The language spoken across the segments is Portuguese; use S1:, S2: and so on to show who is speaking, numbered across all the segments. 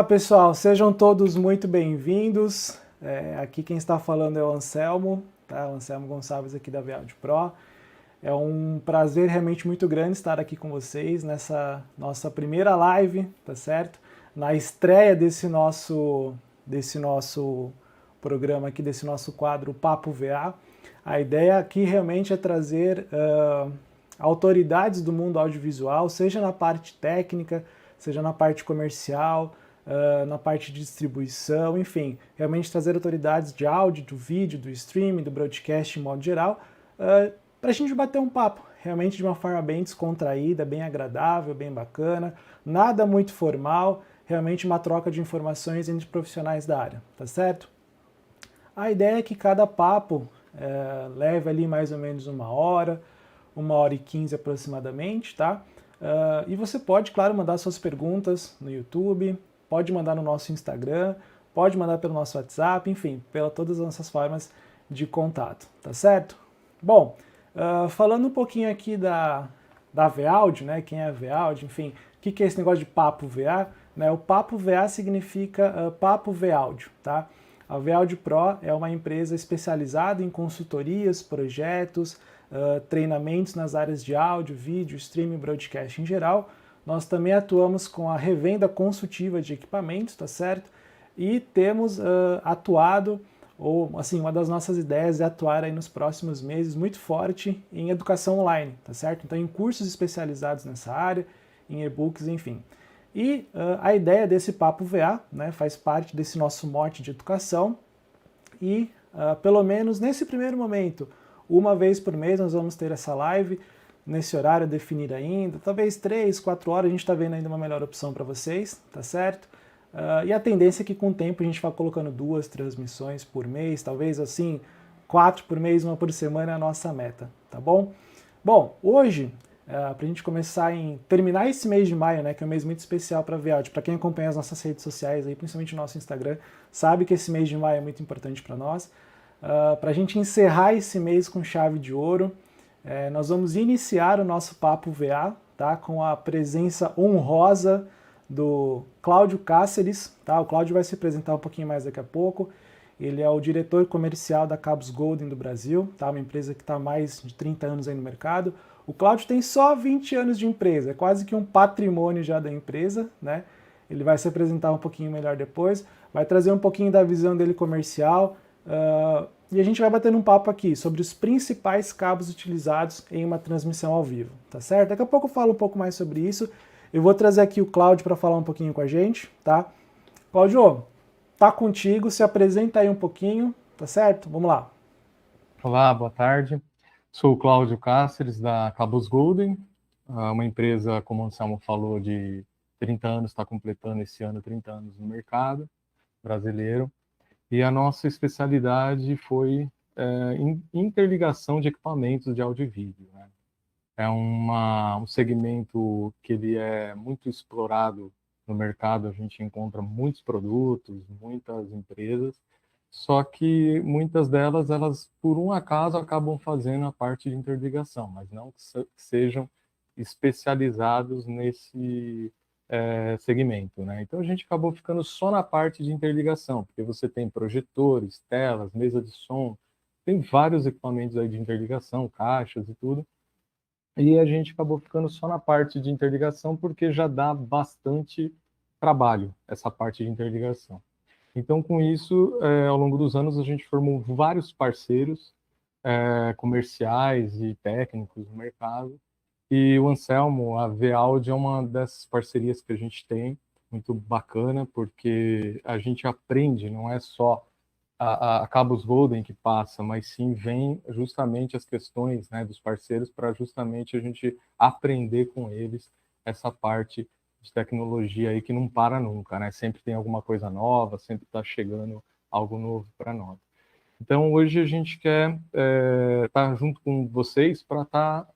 S1: pessoal, sejam todos muito bem-vindos. Aqui quem está falando é o Anselmo, tá? O Anselmo Gonçalves aqui da V-Audio Pro. É um prazer realmente muito grande estar aqui com vocês nessa nossa primeira live, tá certo? Na estreia desse nosso programa aqui, desse nosso quadro Papo VA. A ideia aqui realmente é trazer autoridades do mundo audiovisual, seja na parte técnica, seja na parte comercial, na parte de distribuição, enfim, realmente trazer autoridades de áudio, do vídeo, do streaming, do broadcast em modo geral, para a gente bater um papo, realmente de uma forma bem descontraída, bem agradável, bem bacana, nada muito formal, realmente uma troca de informações entre profissionais da área, tá certo? A ideia é que cada papo leve ali mais ou menos 1h15 aproximadamente, tá? E você pode, claro, mandar suas perguntas no YouTube, pode mandar no nosso Instagram, pode mandar pelo nosso WhatsApp, enfim, pela todas as nossas formas de contato, tá certo? Bom, falando um pouquinho aqui da V-Audio, né, quem é a V-Audio, enfim, o que é esse negócio de Papo VA? Né? O Papo VA significa Papo V-Audio, tá? A V-Audio Pro é uma empresa especializada em consultorias, projetos, treinamentos nas áreas de áudio, vídeo, streaming, broadcast em geral. Nós também atuamos com a revenda consultiva de equipamentos, tá certo? E temos atuado, ou assim, uma das nossas ideias é atuar aí nos próximos meses muito forte em educação online, tá certo? Então em cursos especializados nessa área, em e-books, enfim. E a ideia desse Papo VA, né, faz parte desse nosso mote de educação e pelo menos nesse primeiro momento, uma vez por mês nós vamos ter essa live, nesse horário a definir ainda, talvez 3, 4 horas, a gente está vendo ainda uma melhor opção para vocês, tá certo? E a tendência é que com o tempo a gente vá colocando 2 transmissões por mês, talvez assim, 4 por mês, 1 por semana é a nossa meta, tá bom? Bom, hoje, para a gente terminar esse mês de maio, né, que é um mês muito especial para a V-Audio, para quem acompanha as nossas redes sociais, aí, principalmente o nosso Instagram, sabe que esse mês de maio é muito importante para nós. Para a gente encerrar esse mês com chave de ouro, nós vamos iniciar o nosso Papo VA, tá, com a presença honrosa do Cláudio Cáceres, tá? O Cláudio vai se apresentar um pouquinho mais daqui a pouco. Ele é o diretor comercial da Cabos Golden do Brasil, tá? Uma empresa que está há mais de 30 anos aí no mercado. O Cláudio tem só 20 anos de empresa, é quase que um patrimônio já da empresa, né? Ele vai se apresentar um pouquinho melhor depois, vai trazer um pouquinho da visão dele comercial, e a gente vai batendo um papo aqui sobre os principais cabos utilizados em uma transmissão ao vivo, tá certo? Daqui a pouco eu falo um pouco mais sobre isso. Eu vou trazer aqui o Cláudio para falar um pouquinho com a gente, tá? Cláudio, tá contigo, se apresenta aí um pouquinho, tá certo? Vamos lá.
S2: Olá, boa tarde. Sou o Cláudio Cáceres, da Cabos Golden, uma empresa, como o Anselmo falou, de 30 anos, está completando esse ano 30 anos no mercado brasileiro. E a nossa especialidade foi interligação de equipamentos de áudio e vídeo, né? É um segmento que ele é muito explorado no mercado, a gente encontra muitos produtos, muitas empresas, só que muitas delas, elas por um acaso acabam fazendo a parte de interligação, mas não que sejam especializados nesse segmento, né? Então a gente acabou ficando só na parte de interligação, porque você tem projetores, telas, mesa de som, tem vários equipamentos aí de interligação, caixas e tudo, e a gente acabou ficando só na parte de interligação porque já dá bastante trabalho essa parte de interligação. Então, com isso, ao longo dos anos, a gente formou vários parceiros comerciais e técnicos no mercado. E o Anselmo, a V-Audio, é uma dessas parcerias que a gente tem, muito bacana, porque a gente aprende, não é só a Cabos Golden que passa, mas sim vem justamente as questões, né, dos parceiros para justamente a gente aprender com eles essa parte de tecnologia aí que não para nunca, né? Sempre tem alguma coisa nova, sempre está chegando algo novo para nós. Então hoje a gente quer estar junto com vocês para estar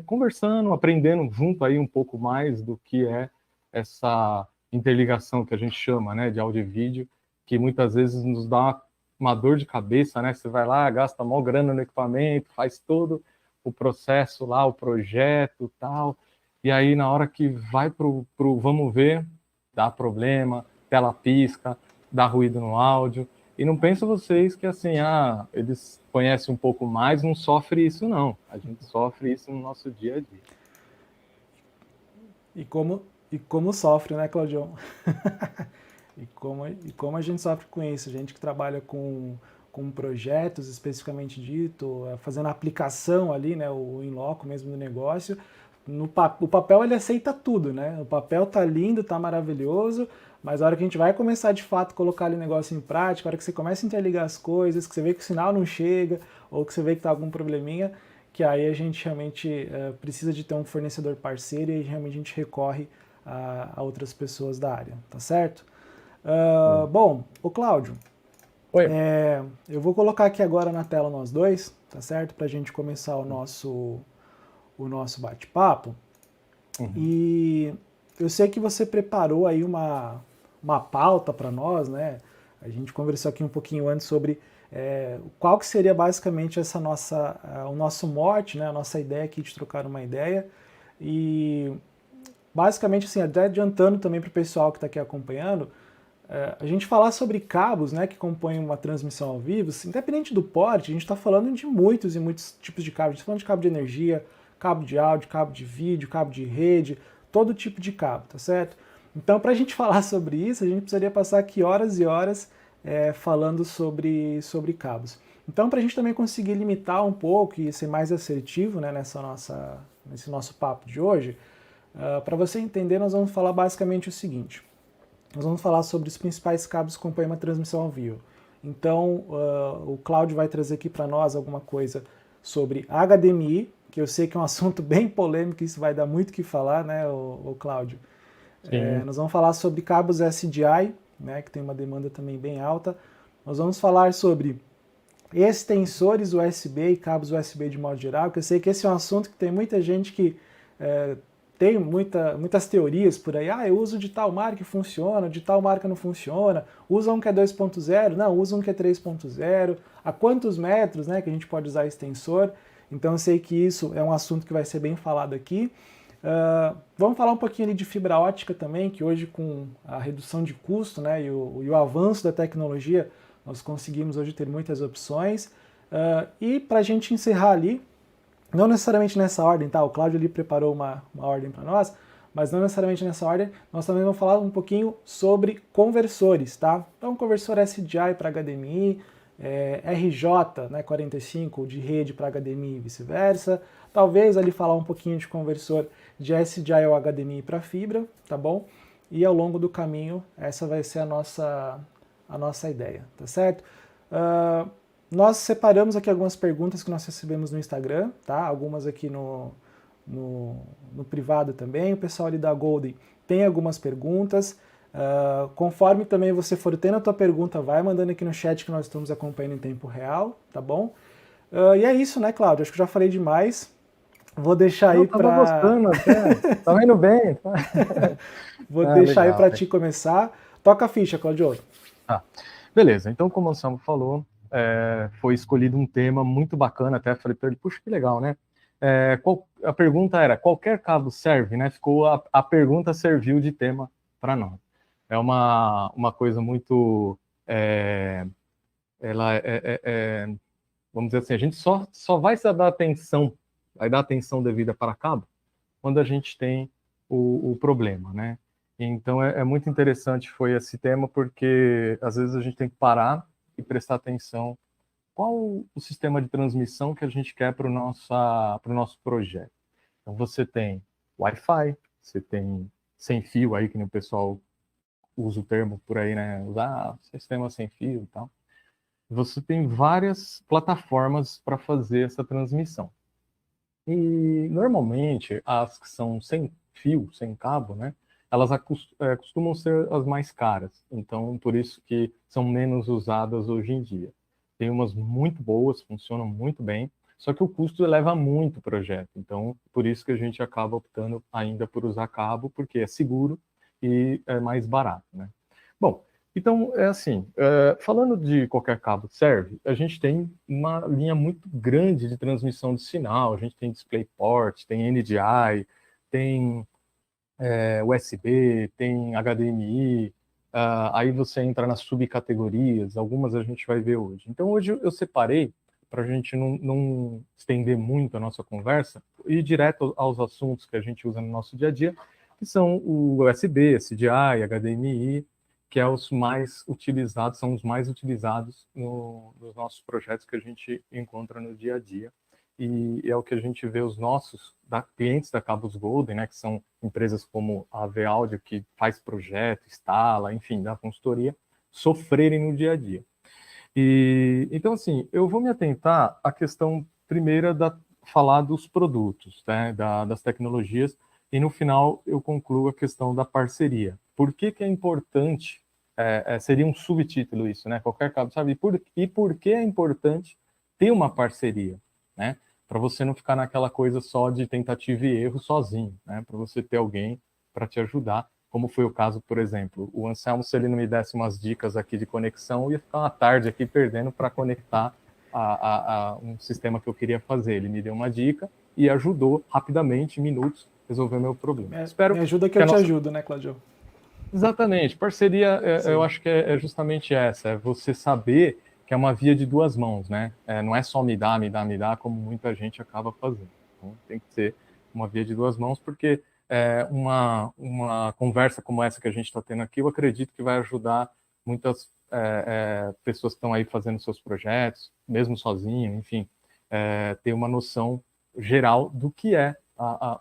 S2: conversando, aprendendo junto aí um pouco mais do que é essa interligação que a gente chama, né, de áudio e vídeo, que muitas vezes nos dá uma dor de cabeça, né? Você vai lá, gasta mó grana no equipamento, faz todo o processo lá, o projeto, tal, e aí na hora que vai pro vamos ver, dá problema, tela pisca, dá ruído no áudio. E não pensam vocês que assim, eles conhecem um pouco mais, não sofre isso não. A gente sofre isso no nosso dia a dia.
S1: E como sofre, né, Claudião? E como a gente sofre com isso, a gente que trabalha com projetos especificamente dito, fazendo a aplicação ali, né, o in loco mesmo do negócio, o papel ele aceita tudo, né? O papel tá lindo, tá maravilhoso, mas a hora que a gente vai começar de fato a colocar ali o negócio em prática, a hora que você começa a interligar as coisas, que você vê que o sinal não chega, ou que você vê que tá algum probleminha, que aí a gente realmente precisa de ter um fornecedor parceiro e realmente a gente recorre a outras pessoas da área, tá certo? Bom, o Cláudio,
S2: Oi.
S1: eu vou colocar aqui agora na tela nós dois, tá certo? Para a gente começar o nosso bate-papo.
S2: Uhum.
S1: E eu sei que você preparou aí uma pauta para nós, né? A gente conversou aqui um pouquinho antes sobre qual que seria basicamente o nosso mote, né? A nossa ideia aqui de trocar uma ideia. E basicamente, assim, até adiantando também para o pessoal que está aqui acompanhando, a gente falar sobre cabos, né, que compõem uma transmissão ao vivo, independente do porte, a gente está falando de muitos e muitos tipos de cabos. A gente está falando de cabo de energia, cabo de áudio, cabo de vídeo, cabo de rede, todo tipo de cabo, tá certo? Então, para a gente falar sobre isso, a gente precisaria passar aqui horas e horas falando sobre cabos. Então, para a gente também conseguir limitar um pouco e ser mais assertivo, né, nesse nosso papo de hoje, para você entender, nós vamos falar basicamente o seguinte. Nós vamos falar sobre os principais cabos que compõem uma transmissão ao vivo. Então, o Cláudio vai trazer aqui para nós alguma coisa sobre HDMI, que eu sei que é um assunto bem polêmico, isso vai dar muito o que falar, né, o Cláudio? Nós vamos falar sobre cabos SDI, né, que tem uma demanda também bem alta. Nós vamos falar sobre extensores USB e cabos USB de modo geral, que eu sei que esse é um assunto que tem muita gente que tem muitas teorias por aí. Eu uso de tal marca que funciona, de tal marca não funciona. Usa um que é 2.0, não, usa um que é 3.0. A quantos metros, né, que a gente pode usar extensor? Então eu sei que isso é um assunto que vai ser bem falado aqui. Vamos falar um pouquinho ali de fibra ótica também, que hoje com a redução de custo, né, e o avanço da tecnologia, nós conseguimos hoje ter muitas opções. E para a gente encerrar ali, não necessariamente nessa ordem, tá? O Cláudio ali preparou uma ordem para nós, mas não necessariamente nessa ordem, nós também vamos falar um pouquinho sobre conversores, tá? Então, conversor SDI para HDMI, RJ, né, 45 de rede para HDMI e vice-versa. Talvez ali falar um pouquinho de conversor de SDI ou HDMI para fibra, tá bom? E ao longo do caminho, essa vai ser a nossa ideia, tá certo? Nós separamos aqui algumas perguntas que nós recebemos no Instagram, tá? Algumas aqui no privado também. O pessoal ali da Golden tem algumas perguntas. Conforme também você for tendo a tua pergunta, vai mandando aqui no chat que nós estamos acompanhando em tempo real, tá bom? E é isso, né, Cláudio? Acho que já falei demais. Vou deixar aí para...
S2: gostando até. Tá indo bem.
S1: Vou deixar
S2: legal,
S1: aí para ti começar. Toca a ficha, Cláudio.
S2: Beleza, então como o Anselmo falou, foi escolhido um tema muito bacana, até falei para ele, puxa, que legal, né? A pergunta era, qualquer cabo serve, né? Ficou a pergunta serviu de tema para nós. É uma coisa muito... vamos dizer assim, a gente só vai se dar atenção, vai dar atenção devida para cabo, quando a gente tem o problema, né? Então é muito interessante foi esse tema, porque às vezes a gente tem que parar e prestar atenção qual o sistema de transmissão que a gente quer para o nosso projeto. Então você tem Wi-Fi, você tem sem fio aí, que nem o pessoal usa o termo por aí, né? Usar sistema sem fio e tal. Você tem várias plataformas para fazer essa transmissão. E normalmente as que são sem fio, sem cabo, né? Elas costumam ser as mais caras. Então por isso que são menos usadas hoje em dia. Tem umas muito boas, funcionam muito bem, só que o custo eleva muito o projeto. Então por isso que a gente acaba optando ainda por usar cabo, porque é seguro e é mais barato, né? Bom, então, é assim, falando de qualquer cabo serve, a gente tem uma linha muito grande de transmissão de sinal, a gente tem DisplayPort, tem NDI, tem USB, tem HDMI, aí você entra nas subcategorias, algumas a gente vai ver hoje. Então, hoje eu separei, para a gente não estender muito a nossa conversa, e ir direto aos assuntos que a gente usa no nosso dia a dia, que são o USB, SDI, HDMI, que é os mais utilizados, são os mais utilizados nos nossos projetos que a gente encontra no dia a dia. E é o que a gente vê os nossos clientes da Cabos Golden, né, que são empresas como a AV Audio, que faz projeto, instala, enfim, da consultoria, sofrerem no dia a dia. E então, assim, eu vou me atentar à questão primeira falar dos produtos, né, das tecnologias, e no final eu concluo a questão da parceria. Por que é importante, seria um subtítulo isso, né? Qualquer cabo, sabe? E por que é importante ter uma parceria, né? Para você não ficar naquela coisa só de tentativa e erro sozinho, né? Para você ter alguém para te ajudar, como foi o caso, por exemplo, o Anselmo, se ele não me desse umas dicas aqui de conexão, eu ia ficar uma tarde aqui perdendo para conectar a um sistema que eu queria fazer. Ele me deu uma dica e ajudou rapidamente, em minutos, resolver meu problema. Espero
S1: me ajuda que eu te ajudo, né, Claudio?
S2: Exatamente. Parceria, eu acho que é justamente essa, é você saber que é uma via de duas mãos, né? Não é só me dá, como muita gente acaba fazendo. Então, tem que ser uma via de duas mãos, porque uma conversa como essa que a gente está tendo aqui, eu acredito que vai ajudar muitas pessoas que estão aí fazendo seus projetos, mesmo sozinho, enfim, ter uma noção geral do que é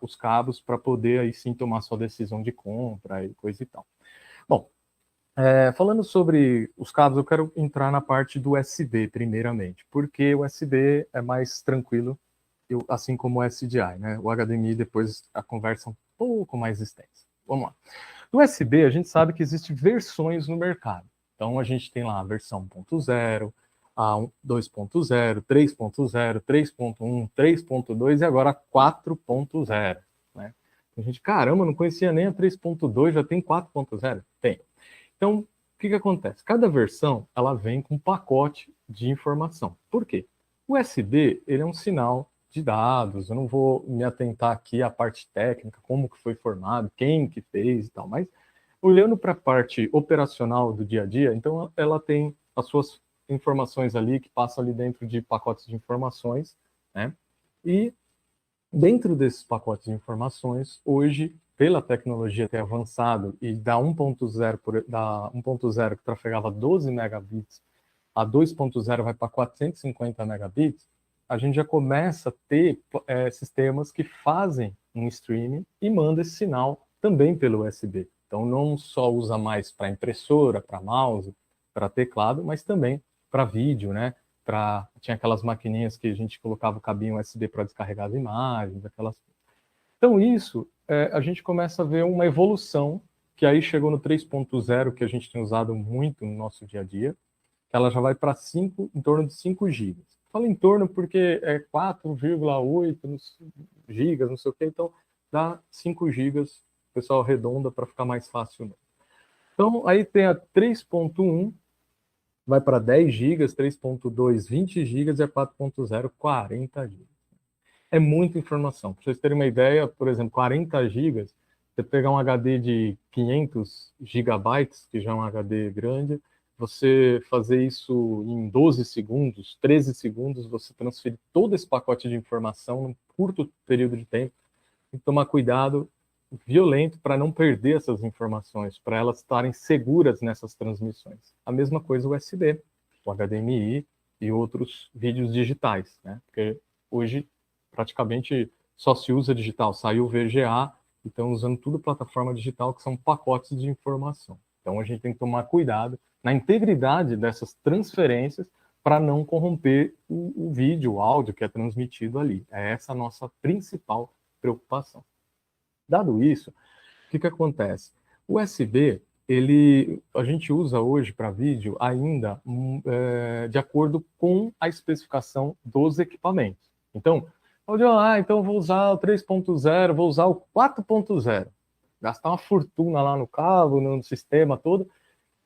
S2: os cabos para poder aí sim tomar sua decisão de compra e coisa e tal. Bom, falando sobre os cabos, eu quero entrar na parte do USB primeiramente, porque o USB é mais tranquilo, assim como o SDI, né? O HDMI depois a conversa é um pouco mais extensa. Vamos lá. No USB, a gente sabe que existem versões no mercado. Então, a gente tem lá a versão 1.0, a 2.0, 3.0, 3.1, 3.2 e agora a 4.0, né? A gente, caramba, não conhecia nem a 3.2, já tem 4.0? Tem. Então, o que acontece? Cada versão, ela vem com um pacote de informação. Por quê? O USB, ele é um sinal de dados, eu não vou me atentar aqui à parte técnica, como que foi formado, quem que fez e tal, mas olhando para a parte operacional do dia a dia, então ela tem as suas informações ali, que passam ali dentro de pacotes de informações, né? E dentro desses pacotes de informações, hoje, pela tecnologia ter avançado e da 1.0 que trafegava 12 megabits, a 2.0 vai para 450 megabits, a gente já começa a ter sistemas que fazem um streaming e manda esse sinal também pelo USB. Então, não só usa mais para impressora, para mouse, para teclado, mas também para vídeo, né? Tinha aquelas maquininhas que a gente colocava o cabinho USB para descarregar as imagens, aquelas. Então, isso, a gente começa a ver uma evolução, que aí chegou no 3.0, que a gente tem usado muito no nosso dia a dia, que ela já vai para em torno de 5 gigas. Falo em torno porque é 4,8 gigas, não sei o que, então dá 5 gigas, o pessoal arredonda para ficar mais fácil. Então, aí tem a 3.1, vai para 10 gigas, 3.2, 20 gigas e a 4.0, 40 gigas. É muita informação. Para vocês terem uma ideia, por exemplo, 40 gigas, você pegar um HD de 500 gigabytes, que já é um HD grande, você fazer isso em 12 segundos, 13 segundos, você transferir todo esse pacote de informação num curto período de tempo. Tem que tomar cuidado violento para não perder essas informações, para elas estarem seguras nessas transmissões. A mesma coisa o USB, o HDMI e outros vídeos digitais, né? Porque hoje praticamente só se usa digital. Saiu o VGA e estão usando tudo plataforma digital, que são pacotes de informação. Então a gente tem que tomar cuidado na integridade dessas transferências para não corromper o vídeo, o áudio que é transmitido ali. É essa a nossa principal preocupação. Dado isso, o que acontece? O USB, a gente usa hoje para vídeo ainda de acordo com a especificação dos equipamentos. Então, então eu vou usar o 3.0, vou usar o 4.0. Gastar uma fortuna lá no cabo, no sistema todo.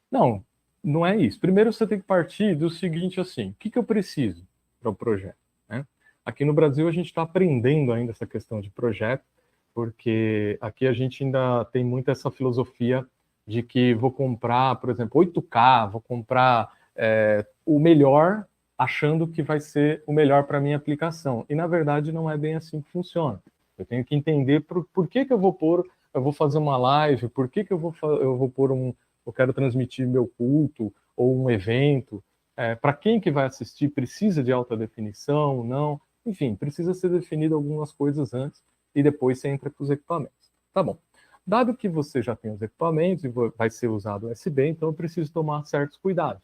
S2: Não, não é isso. Primeiro você tem que partir do seguinte assim, o que eu preciso para o projeto, né? Aqui no Brasil a gente está aprendendo ainda essa questão de projeto, porque aqui a gente ainda tem muito essa filosofia de que vou comprar, por exemplo, 8K, vou comprar o melhor, achando que vai ser o melhor para a minha aplicação. E, na verdade, não é bem assim que funciona. Eu tenho que entender por que eu vou fazer uma live, por que eu vou pôr eu quero transmitir meu culto ou um evento, para quem que vai assistir, precisa de alta definição, não, enfim, precisa ser definido algumas coisas antes e depois você entra com os equipamentos. Tá bom. Dado que você já tem os equipamentos e vai ser usado USB, então eu preciso tomar certos cuidados.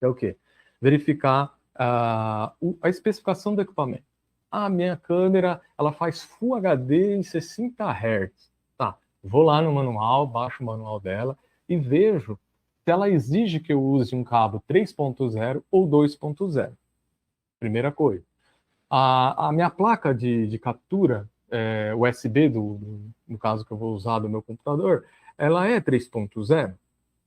S2: É o quê? Verificar a especificação do equipamento. A minha câmera, ela faz Full HD em 60 Hz. Tá, vou lá no manual, baixo o manual dela e vejo se ela exige que eu use um cabo 3.0 ou 2.0. Primeira coisa. A minha placa de captura USB, no caso que eu vou usar do meu computador, ela é 3.0?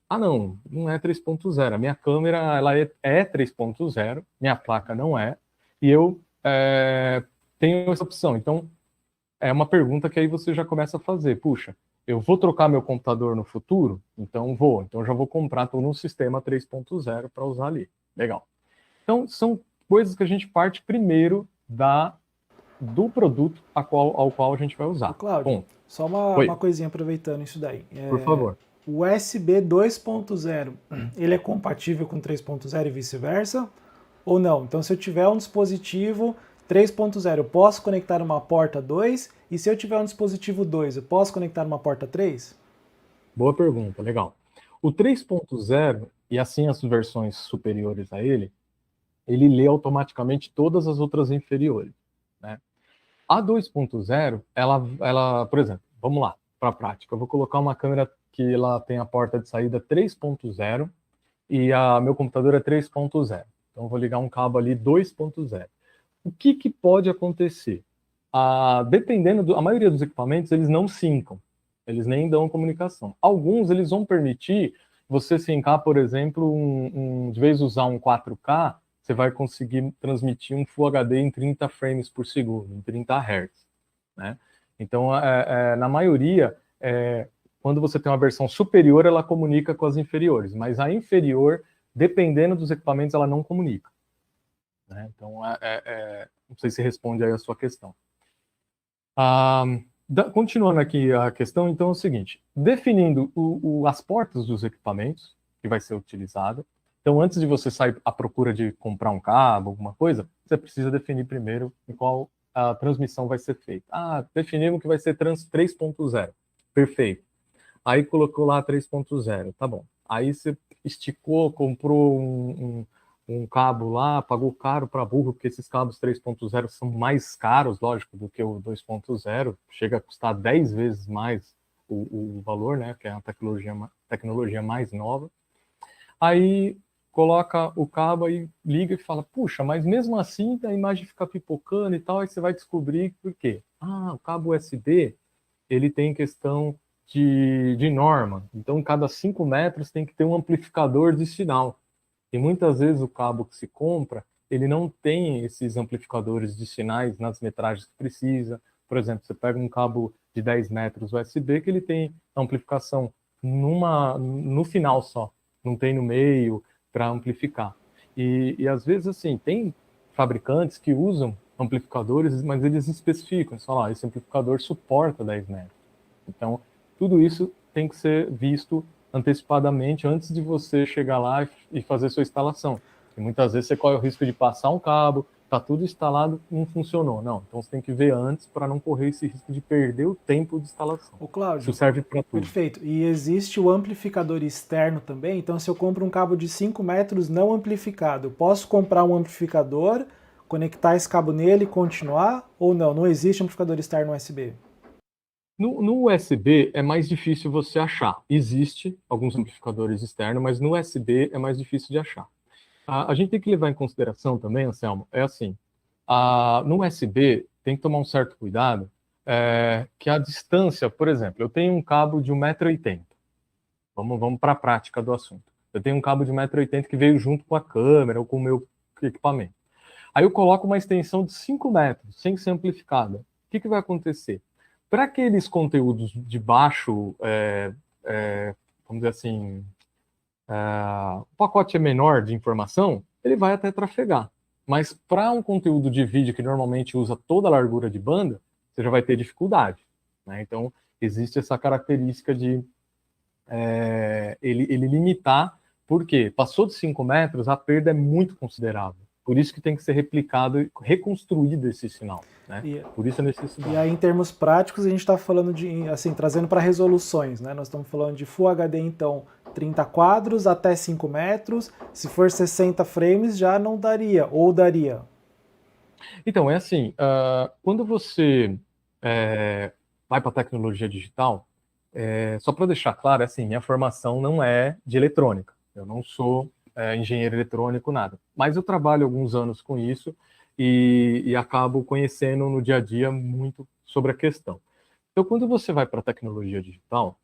S2: Ah, não é 3.0. A minha câmera ela é 3.0, minha placa não é, e eu tenho essa opção. Então, é uma pergunta que aí você já começa a fazer. Puxa, eu vou trocar meu computador no futuro? Então vou. Então já vou comprar todo um sistema 3.0 para usar ali. Legal. Então, são coisas que a gente parte primeiro do produto ao qual a gente vai usar.
S1: Cláudio, só uma coisinha aproveitando isso daí.
S2: Por favor.
S1: O USB 2.0, ele é compatível com 3.0 e vice-versa? Ou não? Então, se eu tiver um dispositivo 3.0, eu posso conectar uma porta 2? E se eu tiver um dispositivo 2, eu posso conectar uma porta 3?
S2: Boa pergunta, legal. O 3.0, e assim as versões superiores a ele lê automaticamente todas as outras inferiores, né? A 2.0, ela, por exemplo, vamos lá, para a prática, eu vou colocar uma câmera que ela tem a porta de saída 3.0 e meu computador é 3.0. Então, eu vou ligar um cabo ali 2.0. O que pode acontecer? Dependendo, a maioria dos equipamentos, eles não sincam, eles nem dão comunicação. Alguns, eles vão permitir você sincar, por exemplo, de vez usar um 4K, você vai conseguir transmitir um Full HD em 30 frames por segundo, em 30 Hz, né? Então, na maioria, quando você tem uma versão superior, ela comunica com as inferiores, mas a inferior, dependendo dos equipamentos, ela não comunica, né? Então, não sei se responde aí a sua questão. Continuando aqui a questão, então é o seguinte, definindo as portas dos equipamentos que vai ser utilizada. Então, antes de você sair à procura de comprar um cabo, alguma coisa, você precisa definir primeiro em qual a transmissão vai ser feita. Definimos que vai ser 3.0. Perfeito. Aí colocou lá 3.0, tá bom. Aí você esticou, comprou um cabo lá, pagou caro para burro, porque esses cabos 3.0 são mais caros, lógico, do que o 2.0. Chega a custar 10 vezes mais o valor, né? Que é uma tecnologia mais nova. Aí coloca o cabo e liga e fala, puxa, mas mesmo assim a imagem fica pipocando e tal, aí você vai descobrir por quê. O cabo USB, ele tem questão de norma, então cada 5 metros tem que ter um amplificador de sinal. E muitas vezes o cabo que se compra, ele não tem esses amplificadores de sinais nas metragens que precisa. Por exemplo, você pega um cabo de 10 metros USB que ele tem amplificação no final só, não tem no meio para amplificar. E às vezes, assim, tem fabricantes que usam amplificadores, mas eles especificam, eles falam, esse amplificador suporta 10 metros. Então, tudo isso tem que ser visto antecipadamente antes de você chegar lá e fazer sua instalação. E muitas vezes você corre o risco de passar um cabo, está tudo instalado, não funcionou. Não, então você tem que ver antes para não correr esse risco de perder o tempo de instalação.
S1: Cláudio,
S2: isso serve para tudo.
S1: Perfeito. E existe o amplificador externo também, então se eu compro um cabo de 5 metros não amplificado, eu posso comprar um amplificador, conectar esse cabo nele e continuar? Ou não? Não existe amplificador externo USB?
S2: No USB é mais difícil você achar. Existe alguns amplificadores externos, mas no USB é mais difícil de achar. A gente tem que levar em consideração também, Anselmo, é assim, no USB tem que tomar um certo cuidado, que a distância, por exemplo, eu tenho um cabo de 1,80 m. Vamos para a prática do assunto. Eu tenho um cabo de 1,80 m que veio junto com a câmera ou com o meu equipamento. Aí eu coloco uma extensão de 5 metros, sem ser amplificada. O que vai acontecer? Para aqueles conteúdos de baixo vamos dizer assim, o pacote é menor de informação, ele vai até trafegar. Mas para um conteúdo de vídeo que normalmente usa toda a largura de banda, você já vai ter dificuldade, né? Então, existe essa característica de ele limitar, porque passou de 5 metros, a perda é muito considerável. Por isso que tem que ser replicado e reconstruído esse sinal, né? Por isso a necessidade.
S1: E aí, em termos práticos, a gente está falando de, assim, trazendo para resoluções, né? Nós estamos falando de Full HD, então, 30 quadros até 5 metros. Se for 60 frames, já não daria, ou daria?
S2: Então, é assim, quando você vai para a tecnologia digital, só para deixar claro, assim, minha formação não é de eletrônica. Eu não sou engenheiro eletrônico, nada. Mas eu trabalho alguns anos com isso e acabo conhecendo no dia a dia muito sobre a questão. Então, quando você vai para a tecnologia digital,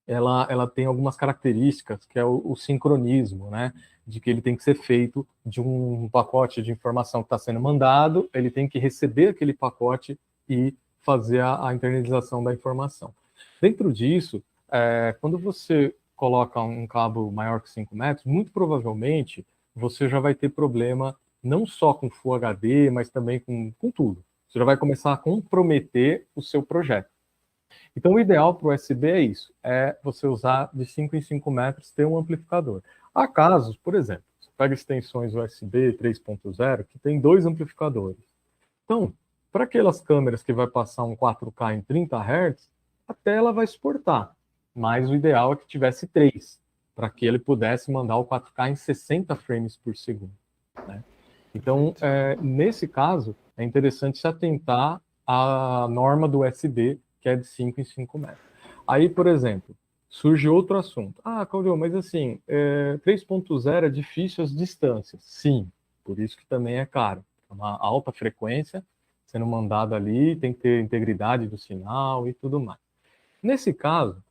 S2: ela tem algumas características, que é o sincronismo, né? De que ele tem que ser feito de um pacote de informação que está sendo mandado, ele tem que receber aquele pacote e fazer a internalização da informação. Dentro disso, quando você coloca um cabo maior que 5 metros, muito provavelmente você já vai ter problema não só com Full HD, mas também com tudo. Você já vai começar a comprometer o seu projeto. Então, o ideal para o USB é isso, é você usar de 5 em 5 metros, ter um amplificador. Há casos, por exemplo, você pega extensões USB 3.0 que tem 2 amplificadores. Então, para aquelas câmeras que vai passar um 4K em 30 Hz, a tela vai suportar, mas o ideal é que tivesse 3, para que ele pudesse mandar o 4K em 60 frames por segundo, né? Então, nesse caso, é interessante se atentar à norma do USB, que é de 5 em 5 metros. Aí, por exemplo, surge outro assunto. Claudio, mas assim, 3.0 é difícil as distâncias. Sim, por isso que também é caro. É uma alta frequência sendo mandada ali, tem que ter integridade do sinal e tudo mais. Nesse caso,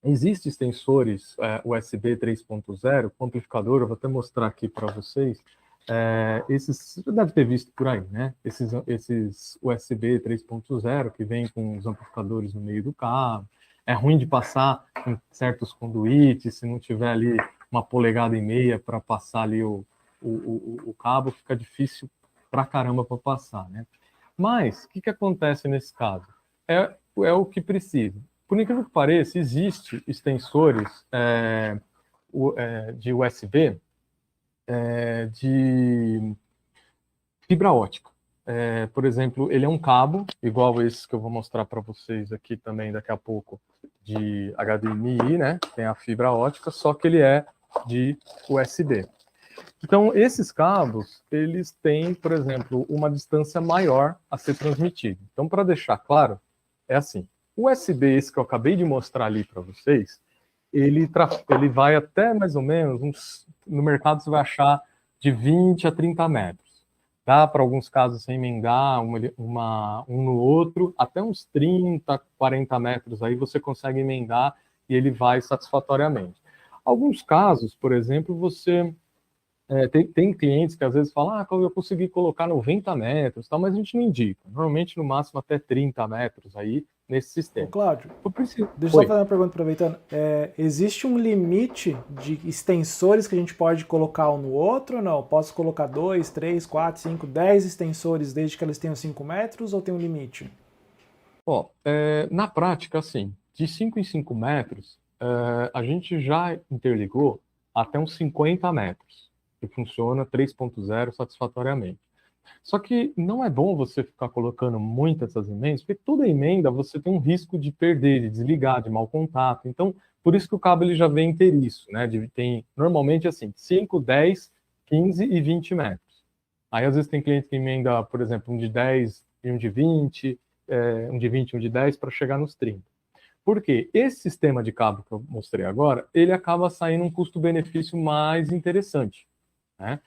S2: existem extensores USB 3.0 com amplificador, eu vou até mostrar aqui para vocês. Esses você deve ter visto por aí, né? Esses USB 3.0 que vem com os amplificadores no meio do cabo. É ruim de passar em certos conduítes, se não tiver ali 1,5 polegadas para passar ali o cabo, fica difícil pra caramba para passar, né? Mas, o que acontece nesse caso? É o que precisa. Por incrível que pareça, existe extensores de USB de fibra ótica. Por exemplo, ele é um cabo, igual esse que eu vou mostrar para vocês aqui também daqui a pouco, de HDMI, né? Tem a fibra ótica, só que ele é de USB. Então, esses cabos, eles têm, por exemplo, uma distância maior a ser transmitida. Então, para deixar claro, é assim, o USB, esse que eu acabei de mostrar ali para vocês, ele vai até mais ou menos, no mercado você vai achar de 20 a 30 metros. Dá para alguns casos você emendar um no outro, até uns 30, 40 metros aí você consegue emendar e ele vai satisfatoriamente. Alguns casos, por exemplo, você tem clientes que às vezes falam, eu consegui colocar 90 metros, tal, mas a gente não indica. Normalmente, no máximo, até 30 metros aí nesse sistema.
S1: Ô, Cláudio, deixa eu só fazer uma pergunta aproveitando. Existe um limite de extensores que a gente pode colocar um no outro ou não? Posso colocar 2, 3, 4, 5, 10 extensores desde que eles tenham 5 metros ou tem um limite?
S2: Na prática, assim, de 5 em 5 metros, a gente já interligou até uns 50 metros, que funciona 3.0 satisfatoriamente. Só que não é bom você ficar colocando muitas essas emendas, porque toda emenda você tem um risco de perder, de desligar, de mau contato. Então, por isso que o cabo ele já vem inteiriço, né? Tem normalmente assim, 5, 10, 15 e 20 metros. Aí às vezes tem cliente que emenda, por exemplo, um de 10 e um de 20, um de 20 e um de 10 para chegar nos 30. Por quê? Esse sistema de cabo que eu mostrei agora, ele acaba saindo um custo-benefício mais interessante, né?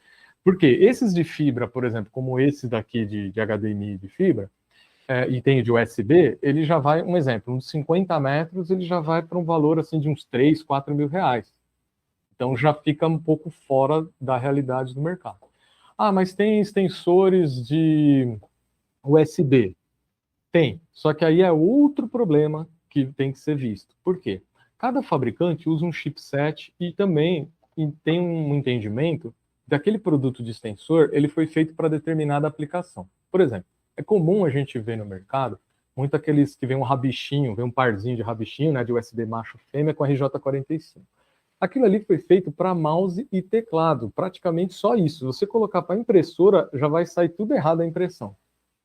S2: Porque esses de fibra, por exemplo, como esse daqui de HDMI de fibra, e tem de USB, ele já vai, um exemplo, uns 50 metros, ele já vai para um valor assim de uns 3, 4 mil reais. Então já fica um pouco fora da realidade do mercado. Mas tem extensores de USB. Tem, só que aí é outro problema que tem que ser visto. Por quê? Cada fabricante usa um chipset e também tem um entendimento daquele produto de extensor, ele foi feito para determinada aplicação. Por exemplo, é comum a gente ver no mercado muito aqueles que vem um rabichinho, vem um parzinho de rabichinho, né, de USB macho fêmea com RJ45. Aquilo ali foi feito para mouse e teclado, praticamente só isso. Se você colocar para impressora, já vai sair tudo errado a impressão,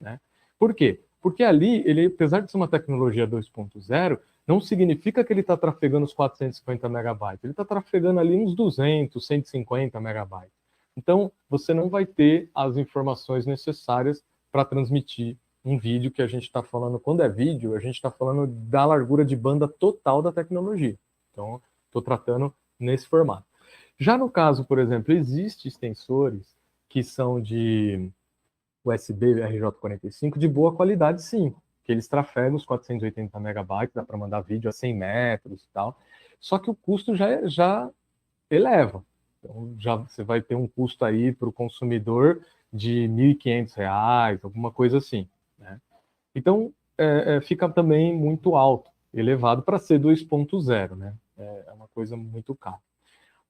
S2: né? Por quê? Porque ali, ele, apesar de ser uma tecnologia 2.0, não significa que ele está trafegando os 450 megabytes. Ele está trafegando ali uns 200, 150 megabytes. Então, você não vai ter as informações necessárias para transmitir um vídeo que a gente está falando. Quando é vídeo, a gente está falando da largura de banda total da tecnologia. Então, estou tratando nesse formato. Já no caso, por exemplo, existem extensores que são de USB RJ45 de boa qualidade, sim, que eles trafegam os 480 megabytes, dá para mandar vídeo a 100 metros e tal, só que o custo já eleva. Então, já você vai ter um custo aí para o consumidor de R$ 1.500, alguma coisa assim, né? Então, fica também muito alto, elevado para ser 2.0, né? É uma coisa muito cara.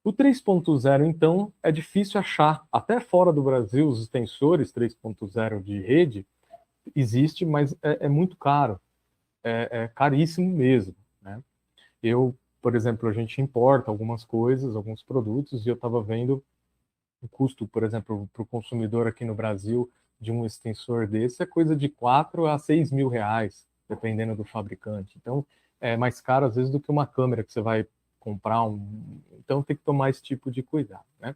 S2: O 3.0, então, é difícil achar. Até fora do Brasil, os extensores 3.0 de rede existe, mas é muito caro. É caríssimo mesmo, né? Por exemplo, a gente importa algumas coisas, alguns produtos, e eu estava vendo o custo, por exemplo, para o consumidor aqui no Brasil de um extensor desse é coisa de 4 a 6 mil reais, dependendo do fabricante. Então, é mais caro às vezes do que uma câmera que você vai comprar. Então, tem que tomar esse tipo de cuidado, né?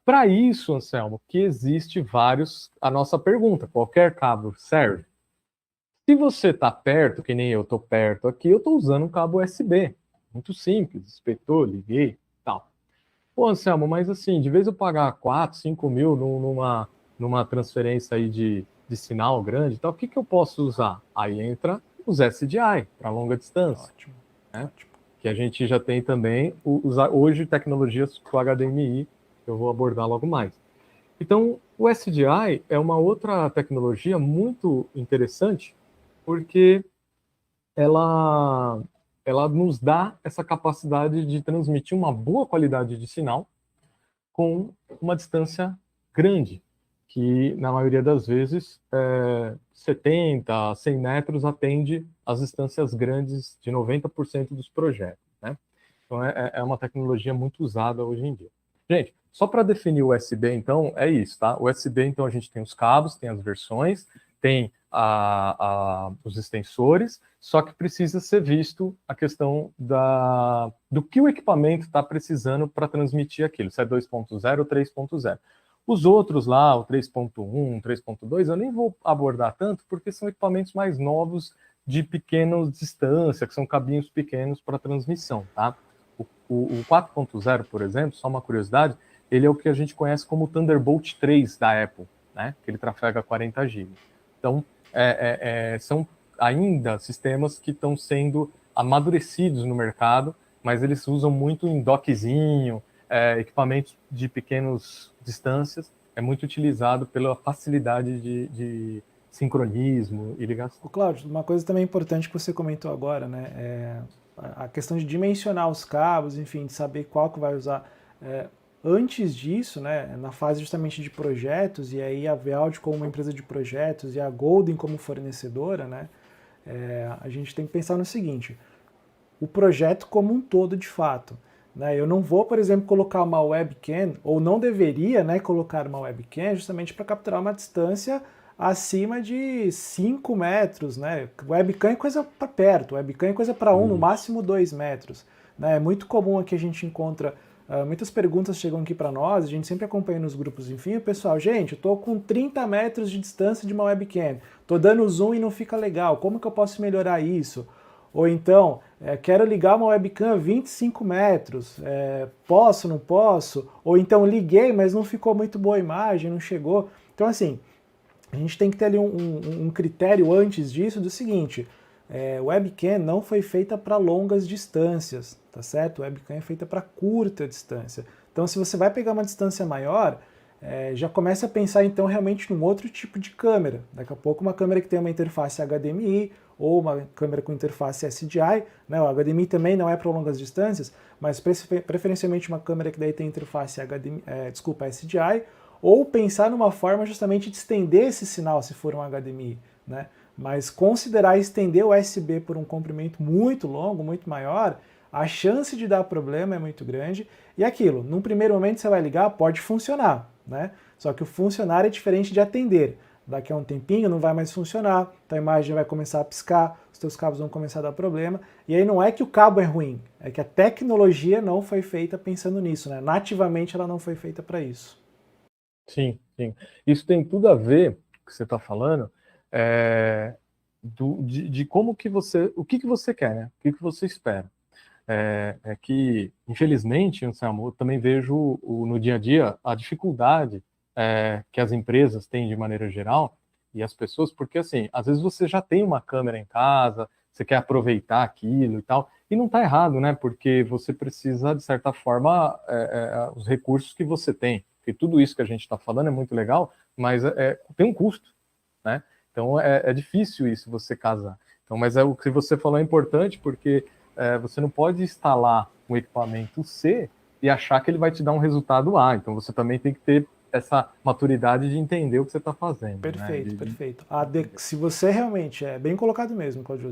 S2: Para isso, Anselmo, que existe vários... A nossa pergunta, qualquer cabo serve? Se você está perto, que nem eu estou perto aqui, eu estou usando um cabo USB. Muito simples, espetou, liguei, tal. Pô, Anselmo, mas assim, de vez eu pagar 4, 5 mil numa transferência aí de sinal grande e tal, o que eu posso usar? Aí entra os SDI, para longa distância.
S1: Ótimo,
S2: né?
S1: ótimo.
S2: Que a gente já tem também, hoje, tecnologias com HDMI, que eu vou abordar logo mais. Então, o SDI é uma outra tecnologia muito interessante, porque ela nos dá essa capacidade de transmitir uma boa qualidade de sinal com uma distância grande, que na maioria das vezes 70, 100 metros atende as distâncias grandes de 90% dos projetos, né? Então é uma tecnologia muito usada hoje em dia. Gente, só para definir o USB, então, é isso, tá? O USB, então, a gente tem os cabos, tem as versões, tem os extensores, só que precisa ser visto a questão do que o equipamento está precisando para transmitir aquilo, se é 2.0 ou 3.0. Os outros lá, o 3.1, 3.2, eu nem vou abordar tanto, porque são equipamentos mais novos de pequena distância, que são cabinhos pequenos para transmissão, tá? O 4.0, por exemplo, só uma curiosidade, ele é o que a gente conhece como Thunderbolt 3 da Apple, né? Que ele trafega 40 GB. Então, são ainda sistemas que estão sendo amadurecidos no mercado, mas eles usam muito em dockzinho, equipamentos de pequenas distâncias, é muito utilizado pela facilidade de sincronismo e ligação.
S1: Ô, Cláudio, uma coisa também importante que você comentou agora, né, a questão de dimensionar os cabos, enfim, de saber qual que vai usar. Antes disso, né, na fase justamente de projetos, e aí a Veaud como uma empresa de projetos e a Golden como fornecedora, né, a gente tem que pensar no seguinte, o projeto como um todo de fato. Né, eu não vou, por exemplo, colocar uma webcam, ou não deveria, né, colocar uma webcam justamente para capturar uma distância acima de 5 metros, né? Webcam é coisa para perto, webcam é coisa para 1, no máximo 2 metros. Né? É muito comum aqui a gente encontra, muitas perguntas chegam aqui para nós, a gente sempre acompanha nos grupos, enfim, o pessoal, gente, eu tô com 30 metros de distância de uma webcam, tô dando zoom e não fica legal, como que eu posso melhorar isso? Ou então, quero ligar uma webcam a 25 metros, posso, não posso? Ou então liguei, mas não ficou muito boa a imagem, não chegou. Então assim, a gente tem que ter ali um critério antes disso do seguinte, webcam não foi feita para longas distâncias, tá certo? Webcam é feita para curta distância. Então se você vai pegar uma distância maior, já começa a pensar então realmente num outro tipo de câmera. Daqui a pouco uma câmera que tem uma interface HDMI, ou uma câmera com interface SDI, né? O HDMI também não é para longas distâncias, mas preferencialmente uma câmera que daí tem interface SDI, ou pensar numa forma justamente de estender esse sinal se for um HDMI, né? Mas considerar estender o USB por um comprimento muito longo, muito maior, a chance de dar problema é muito grande. E aquilo, num primeiro momento você vai ligar, pode funcionar, né? Só que o funcionar é diferente de atender. Daqui a um tempinho não vai mais funcionar, a imagem vai começar a piscar, os teus cabos vão começar a dar problema. E aí não é que o cabo é ruim, é que a tecnologia não foi feita pensando nisso, né? Nativamente ela não foi feita para isso.
S2: Sim, sim. Isso tem tudo a ver, o que você está falando, de como que você, o que você quer, né? O que você espera. É que, infelizmente, Anselmo, eu também vejo no dia a dia a dificuldade que as empresas têm de maneira geral e as pessoas, porque assim, às vezes você já tem uma câmera em casa, você quer aproveitar aquilo e tal, e não está errado, né? Porque você precisa, de certa forma, os recursos que você tem. Porque tudo isso que a gente está falando é muito legal, mas tem um custo, né? Então é difícil isso você casar. Então, mas o que você falou é importante porque você não pode instalar um equipamento C e achar que ele vai te dar um resultado A. Então você também tem que ter essa maturidade de entender o que você está fazendo.
S1: Perfeito,
S2: Né?
S1: perfeito. Se você realmente, é bem colocado mesmo, Claudio,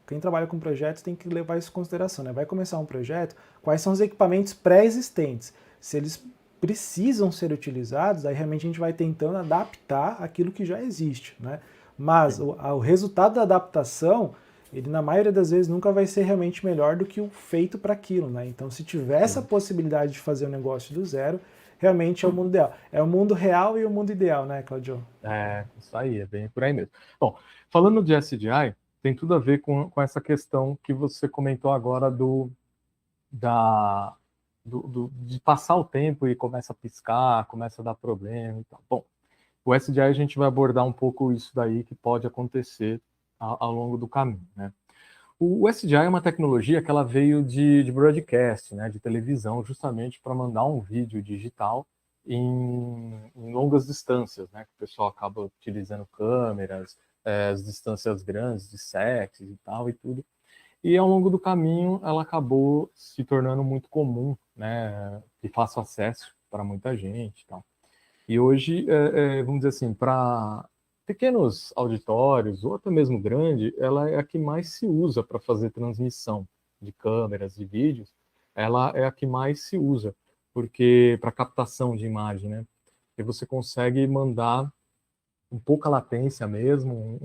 S1: quem trabalha com projetos tem que levar isso em consideração, né? Vai começar um projeto, quais são os equipamentos pré-existentes? Se eles precisam ser utilizados, aí realmente a gente vai tentando adaptar aquilo que já existe, né? Mas o resultado da adaptação, ele na maioria das vezes nunca vai ser realmente melhor do que o feito para aquilo, né? Então se tiver essa possibilidade de fazer um negócio do zero, realmente é o mundo ideal. É o mundo real e o mundo ideal, né, Claudio?
S2: Isso aí, é bem por aí mesmo. Bom, falando de SDI, tem tudo a ver com essa questão que você comentou agora de passar o tempo e começa a piscar, começa a dar problema e tal. Bom, o SDI a gente vai abordar um pouco isso daí que pode acontecer ao longo do caminho, né? O SDI é uma tecnologia que ela veio de broadcast, né, de televisão, justamente para mandar um vídeo digital em longas distâncias, né, que o pessoal acaba utilizando câmeras, as distâncias grandes de sexos e tal e tudo. E ao longo do caminho ela acabou se tornando muito comum, né, de fácil acesso para muita gente e tal. E hoje, vamos dizer assim, para pequenos auditórios, ou até mesmo grande, ela é a que mais se usa para fazer transmissão de câmeras e vídeos, ela é a que mais se usa, porque para captação de imagem, né? E você consegue mandar com pouca latência mesmo,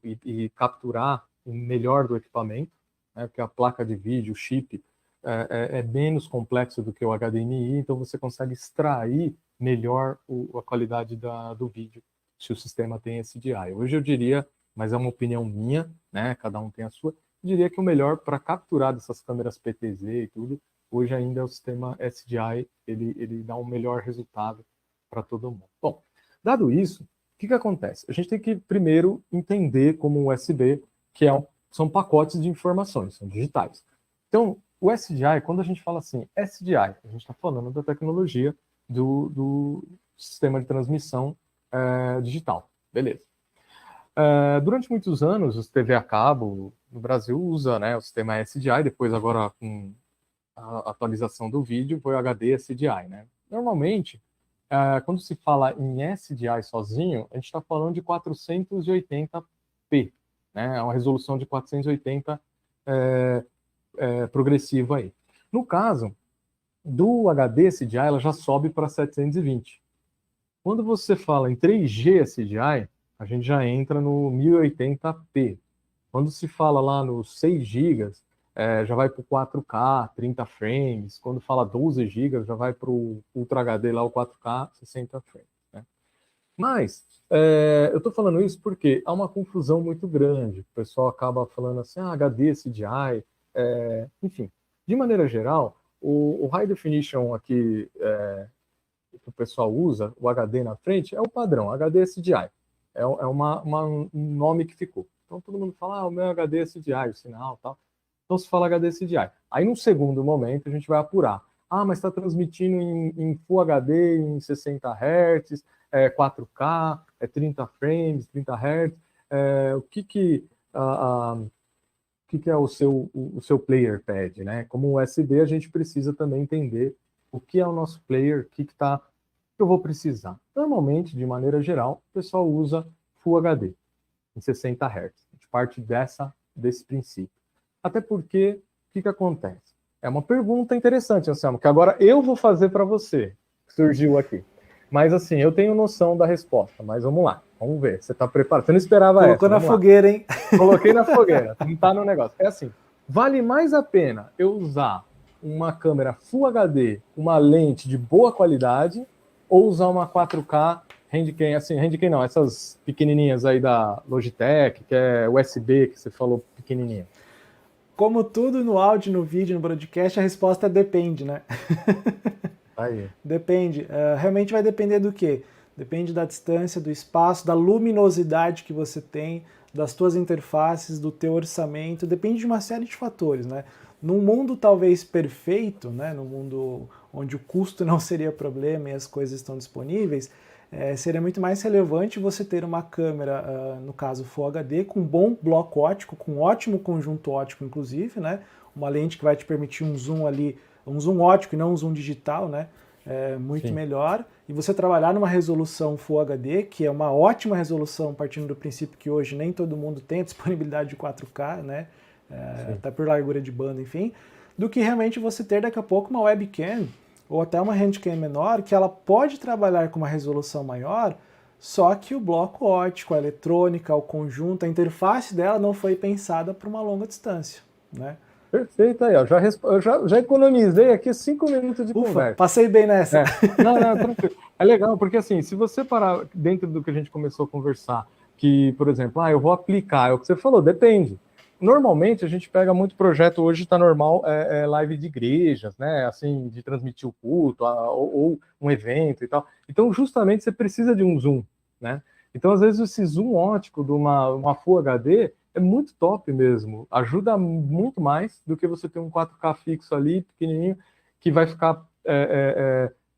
S2: e capturar o melhor do equipamento, né? Porque a placa de vídeo, o chip, é menos complexo do que o HDMI, então você consegue extrair melhor a qualidade do vídeo, se o sistema tem SDI. Hoje eu diria, mas é uma opinião minha, né? Cada um tem a sua, eu diria que o melhor para capturar dessas câmeras PTZ e tudo, hoje ainda é o sistema SDI, ele dá um melhor resultado para todo mundo. Bom, dado isso, o que acontece? A gente tem que primeiro entender como o USB, que são pacotes de informações, são digitais. Então, o SDI, quando a gente fala assim, SDI, a gente está falando da tecnologia do sistema de transmissão digital. Beleza. Durante muitos anos, os TV a cabo no Brasil usa, né, o sistema SDI, depois agora com a atualização do vídeo foi o HD SDI. Né? Normalmente, quando se fala em SDI sozinho, a gente está falando de 480p, né? É uma resolução de 480 progressiva aí. No caso do HD SDI, ela já sobe para 720. Quando você fala em 3G SDI, a gente já entra no 1080p. Quando se fala lá nos 6 GB, já vai para o 4K, 30 frames. Quando fala 12 GB, já vai para o Ultra HD, lá o 4K, 60 frames. Né? Mas, eu estou falando isso porque há uma confusão muito grande. O pessoal acaba falando assim, HD, CDI, enfim. De maneira geral, o High Definition aqui, que o pessoal usa, o HD na frente, é o padrão, HD SDI. É um nome que ficou. Então todo mundo fala, o meu HD SDI, o sinal tal. Então se fala HD SDI. Aí num segundo momento a gente vai apurar. Mas está transmitindo em Full HD, em 60 Hz, 4K, 30 frames, 30 Hz. o que é o seu player pad, né? Como USB, a gente precisa também entender o que é o nosso player, o que eu vou precisar. Normalmente, de maneira geral, o pessoal usa Full HD, em 60 Hz. A gente parte desse princípio. Até porque, o que acontece? É uma pergunta interessante, Anselmo, que agora eu vou fazer para você, que surgiu aqui. Mas assim, eu tenho noção da resposta, mas vamos lá, vamos ver. Você está preparado? Você não esperava
S1: Colocou
S2: essa?
S1: na fogueira, hein?
S2: Coloquei na fogueira, não tá no negócio. É assim, vale mais a pena eu usar uma câmera Full HD, uma lente de boa qualidade, ou usar uma 4K Handicam, assim, Handicam não, essas pequenininhas aí da Logitech, que é USB, que você falou pequenininha.
S1: Como tudo no áudio, no vídeo, no broadcast, a resposta é depende, né?
S2: Aí.
S1: Depende. Realmente vai depender do quê? Depende da distância, do espaço, da luminosidade que você tem, das tuas interfaces, do teu orçamento, depende de uma série de fatores, né? Num mundo talvez perfeito, né? Num mundo onde o custo não seria problema e as coisas estão disponíveis, seria muito mais relevante você ter uma câmera, no caso Full HD, com bom bloco óptico, com ótimo conjunto óptico, inclusive, né? Uma lente que vai te permitir um zoom ali, um zoom óptico e não um zoom digital, né? Muito melhor, e você trabalhar numa resolução Full HD, que é uma ótima resolução, partindo do princípio que hoje nem todo mundo tem a disponibilidade de 4K, né? Até por largura de banda, enfim, do que realmente você ter daqui a pouco uma webcam ou até uma handcam menor, que ela pode trabalhar com uma resolução maior, só que o bloco óptico, a eletrônica, o conjunto, a interface dela não foi pensada para uma longa distância, né?
S2: Perfeito aí, ó. Já economizei aqui 5 minutos de conversa.
S1: Passei bem nessa.
S2: Não, tranquilo. É legal, porque assim, se você parar dentro do que a gente começou a conversar, que, por exemplo, eu vou aplicar, é o que você falou, depende. Normalmente a gente pega muito projeto, hoje está normal, live de igrejas, né? Assim, de transmitir o culto, ou um evento e tal. Então, justamente, você precisa de um zoom, né? Então, às vezes, esse zoom ótico de uma Full HD é muito top mesmo. Ajuda muito mais do que você ter um 4K fixo ali, pequenininho, que vai ficar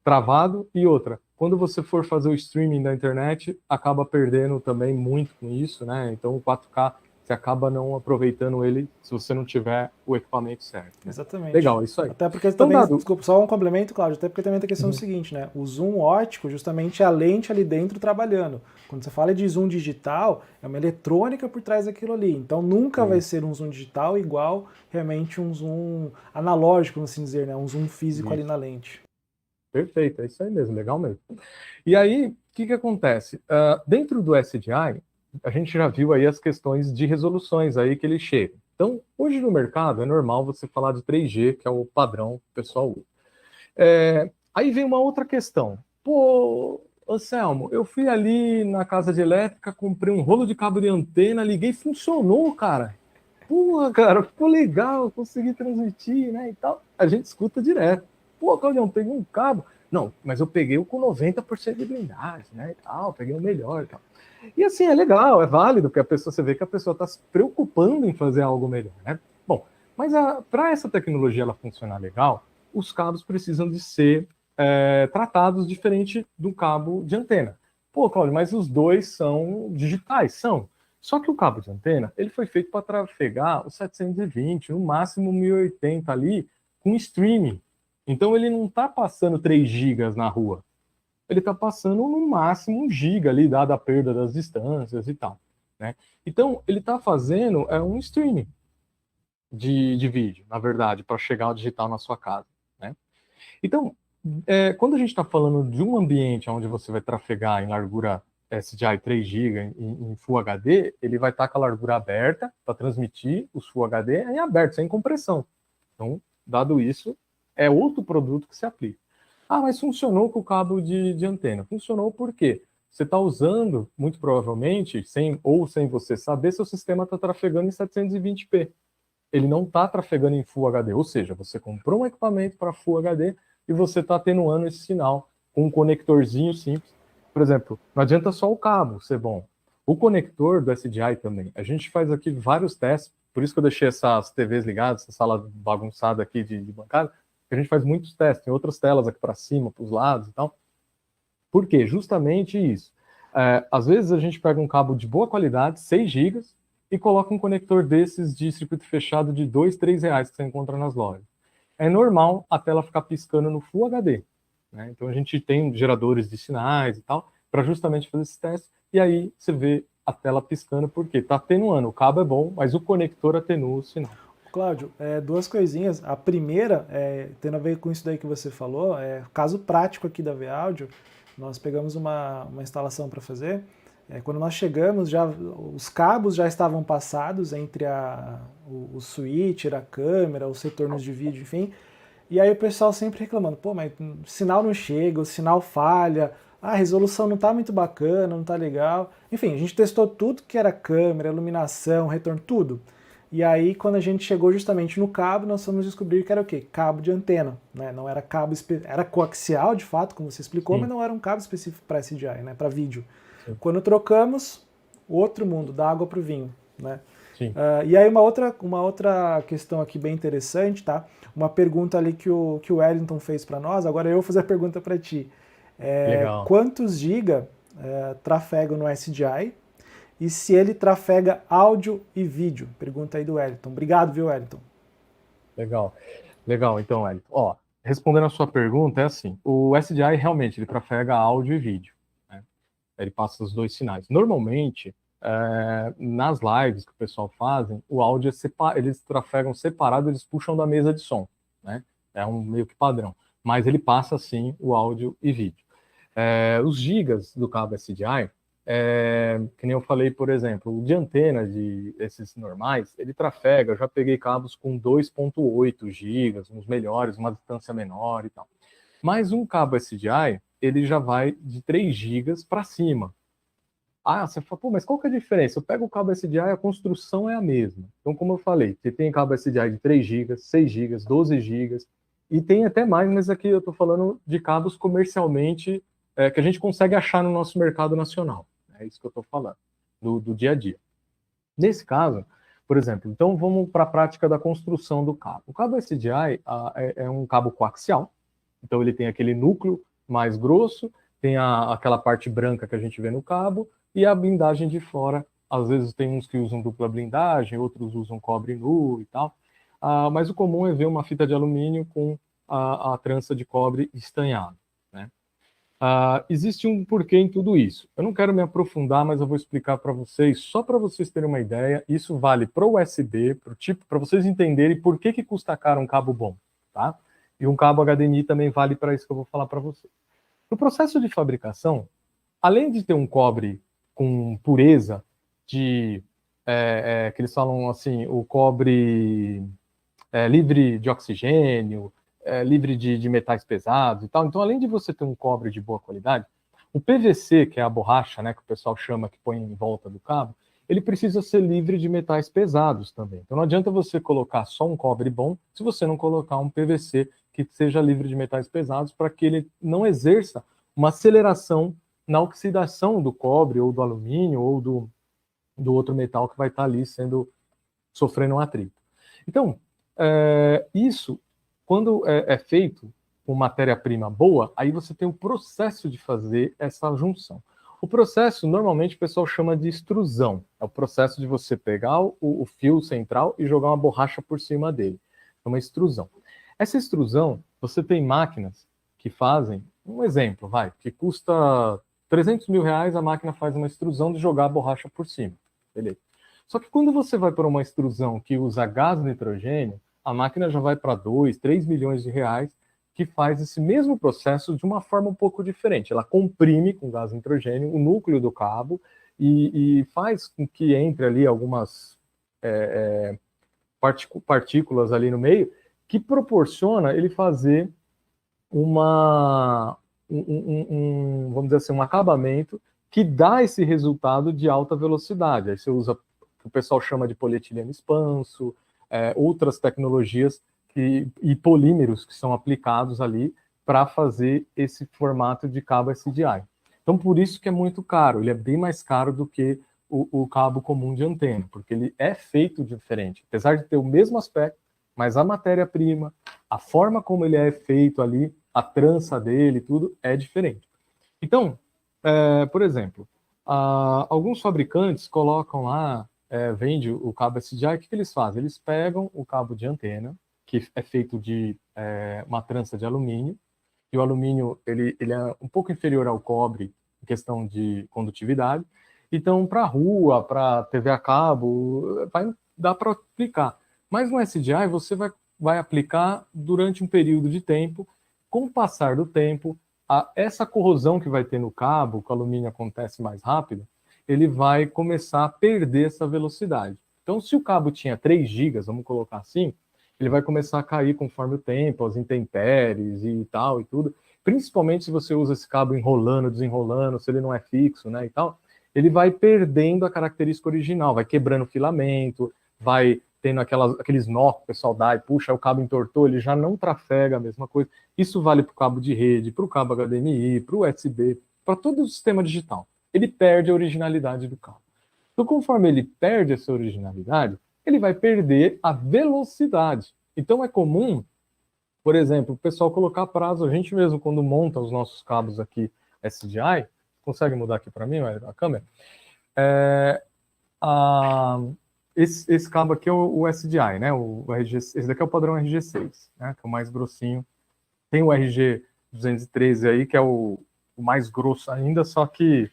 S2: travado. E outra, quando você for fazer o streaming da internet, acaba perdendo também muito com isso, né? Então, o 4K, você acaba não aproveitando ele se você não tiver o equipamento certo. Né?
S1: Exatamente.
S2: Legal, isso aí.
S1: Até porque então, também, desculpa, só um complemento, Cláudio, até porque também tem a questão do seguinte, né? O zoom óptico, justamente, é a lente ali dentro trabalhando. Quando você fala de zoom digital, é uma eletrônica por trás daquilo ali. Então nunca vai ser um zoom digital igual realmente um zoom analógico, vamos assim dizer, né? Um zoom físico ali na lente.
S2: Perfeito, é isso aí mesmo, legal mesmo. E aí, o que acontece? Dentro do SDI, a gente já viu aí as questões de resoluções aí que ele chega. Então, hoje no mercado é normal você falar de 3G, que é o padrão que o pessoal usa. Aí vem uma outra questão. Pô, Anselmo, eu fui ali na casa de elétrica, comprei um rolo de cabo de antena, liguei, funcionou, cara. Pô, cara, ficou legal, consegui transmitir, né, e tal. A gente escuta direto. Pô, Claudião, peguei um cabo. Não, mas eu peguei o com 90% de blindagem, né, e tal, peguei o melhor e tal. E assim, é legal, é válido, porque você vê que a pessoa está se preocupando em fazer algo melhor, né? Bom, mas para essa tecnologia ela funcionar legal, os cabos precisam de ser tratados diferente do cabo de antena. Pô, Cláudio, mas os dois são digitais, são. Só que o cabo de antena, ele foi feito para trafegar os 720, no máximo 1080 ali, com streaming. Então ele não está passando 3 gigas na rua. Ele está passando no máximo 1 giga ali, dada a perda das distâncias e tal. Né? Então, ele está fazendo um streaming de vídeo, na verdade, para chegar ao digital na sua casa. Né? Então, quando a gente está falando de um ambiente onde você vai trafegar em largura SDI 3 GB em Full HD, ele vai estar com a largura aberta para transmitir os Full HD em aberto, sem compressão. Então, dado isso, é outro produto que se aplica. Mas funcionou com o cabo de antena. Funcionou por quê? Você está usando, muito provavelmente, sem você saber, seu sistema está trafegando em 720p. Ele não está trafegando em Full HD, ou seja, você comprou um equipamento para Full HD e você está atenuando esse sinal com um conectorzinho simples. Por exemplo, não adianta só o cabo ser bom. O conector do SDI também. A gente faz aqui vários testes, por isso que eu deixei essas TVs ligadas, essa sala bagunçada aqui de bancada, a gente faz muitos testes, tem outras telas aqui para cima, para os lados e tal. Por quê? Justamente isso. Às vezes a gente pega um cabo de boa qualidade, 6 GB, e coloca um conector desses de circuito fechado de R$ 2, R$ 3 que você encontra nas lojas. É normal a tela ficar piscando no Full HD, né? Então a gente tem geradores de sinais e tal, para justamente fazer esse teste, e aí você vê a tela piscando, porque está atenuando. O cabo é bom, mas o conector atenua o sinal.
S1: Cláudio, duas coisinhas. A primeira, tendo a ver com isso daí que você falou, caso prático aqui da V-Audio, nós pegamos uma instalação para fazer. Quando nós chegamos, os cabos já estavam passados entre o switcher, a câmera, os retornos de vídeo, enfim. E aí o pessoal sempre reclamando, pô, mas o sinal não chega, o sinal falha, a resolução não tá muito bacana, não tá legal. Enfim, a gente testou tudo que era câmera, iluminação, retorno, tudo. E aí, quando a gente chegou justamente no cabo, nós fomos descobrir que era o quê? Cabo de antena, né? Não era cabo, era coaxial, de fato, como você explicou,
S2: Sim.
S1: mas não era um cabo específico para SDI, né? Para vídeo.
S2: Sim.
S1: Quando trocamos, outro mundo, da água para o vinho, né?
S2: Sim.
S1: E aí uma outra questão aqui bem interessante, tá? Uma pergunta ali que o Wellington fez para nós, agora eu vou fazer a pergunta para ti.
S2: Legal.
S1: Quantos giga trafegam no SDI? E se ele trafega áudio e vídeo? Pergunta aí do Wellington. Obrigado, viu, Wellington?
S2: Legal. Legal, então, Wellington. Ó, respondendo a sua pergunta, é assim, o SDI realmente ele trafega áudio e vídeo, né? Ele passa os dois sinais. Normalmente, nas lives que o pessoal fazem, o áudio eles trafegam separado, eles puxam da mesa de som, né? É um meio que padrão. Mas ele passa, sim, o áudio e vídeo. Os gigas do cabo SDI, que nem eu falei, por exemplo, o de antena esses normais, ele trafega, eu já peguei cabos com 2.8 gigas, uns melhores, uma distância menor e tal. Mas um cabo SDI, ele já vai de 3 gigas para cima. Você fala, pô, mas qual que é a diferença? Eu pego o cabo SDI, a construção é a mesma. Então, como eu falei, você tem cabo SDI de 3 gigas, 6 gigas, 12 gigas, e tem até mais, mas aqui eu estou falando de cabos comercialmente que a gente consegue achar no nosso mercado nacional. É isso que eu estou falando, do dia a dia. Nesse caso, por exemplo, então vamos para a prática da construção do cabo. O cabo SDI é um cabo coaxial, então ele tem aquele núcleo mais grosso, tem aquela parte branca que a gente vê no cabo, e a blindagem de fora. Às vezes tem uns que usam dupla blindagem, outros usam cobre nu e tal, mas o comum é ver uma fita de alumínio com a trança de cobre estanhado, né? Existe um porquê em tudo isso. Eu não quero me aprofundar, mas eu vou explicar para vocês, só para vocês terem uma ideia. Isso vale para o USB, para vocês entenderem por que custa caro um cabo bom, tá? E um cabo HDMI também vale para isso que eu vou falar para vocês. No processo de fabricação, além de ter um cobre com pureza que eles falam assim, o cobre livre de oxigênio, livre de metais pesados e tal. Então, além de você ter um cobre de boa qualidade, o PVC, que é a borracha, né, que o pessoal chama, que põe em volta do cabo, ele precisa ser livre de metais pesados também. Então, não adianta você colocar só um cobre bom se você não colocar um PVC que seja livre de metais pesados, para que ele não exerça uma aceleração na oxidação do cobre ou do alumínio ou do outro metal que vai estar ali sofrendo um atrito. Então, isso, quando é feito com matéria-prima boa, aí você tem o processo de fazer essa junção. O processo, normalmente, o pessoal chama de extrusão. É o processo de você pegar o fio central e jogar uma borracha por cima dele. É uma extrusão. Essa extrusão, você tem máquinas que fazem, um exemplo, que custa 300 mil reais, a máquina faz uma extrusão de jogar a borracha por cima. Beleza. Só que quando você vai para uma extrusão que usa gás nitrogênio, a máquina já vai para 2, 3 milhões de reais, que faz esse mesmo processo de uma forma um pouco diferente. Ela comprime com gás nitrogênio o núcleo do cabo e faz com que entre ali algumas partículas ali no meio, que proporciona ele fazer vamos dizer assim, um acabamento que dá esse resultado de alta velocidade. Aí você usa, o pessoal chama de polietileno expanso, outras tecnologias e polímeros que são aplicados ali para fazer esse formato de cabo SDI. Então, por isso que é muito caro. Ele é bem mais caro do que o cabo comum de antena, porque ele é feito diferente. Apesar de ter o mesmo aspecto, mas a matéria-prima, a forma como ele é feito ali, a trança dele, tudo é diferente. Então, por exemplo, Alguns fabricantes colocam lá, vende o cabo SDI, o que eles fazem? Eles pegam o cabo de antena, que é feito de uma trança de alumínio, e o alumínio ele é um pouco inferior ao cobre em questão de condutividade. Então, para rua, para TV a cabo, dá para aplicar. Mas no SDI você vai aplicar durante um período de tempo. Com o passar do tempo, essa corrosão que vai ter no cabo, que o alumínio acontece mais rápido, ele vai começar a perder essa velocidade. Então, se o cabo tinha 3 GB, vamos colocar assim, ele vai começar a cair conforme o tempo, as intempéries e tal e tudo. Principalmente se você usa esse cabo enrolando, desenrolando, se ele não é fixo, né, e tal, ele vai perdendo a característica original, vai quebrando o filamento, vai tendo aqueles nó que o pessoal dá e puxa, o cabo entortou, ele já não trafega a mesma coisa. Isso vale para o cabo de rede, para o cabo HDMI, para o USB, para todo o sistema digital. Ele perde a originalidade do cabo. Então, conforme ele perde essa originalidade, ele vai perder a velocidade. Então, é comum, por exemplo, o pessoal colocar prazo. A gente mesmo, quando monta os nossos cabos aqui SDI, consegue mudar aqui para mim a câmera? Esse cabo aqui é o SDI, né? O RG, esse daqui é o padrão RG6, né? Que é o mais grossinho. Tem o RG213 aí, que é o mais grosso ainda, só que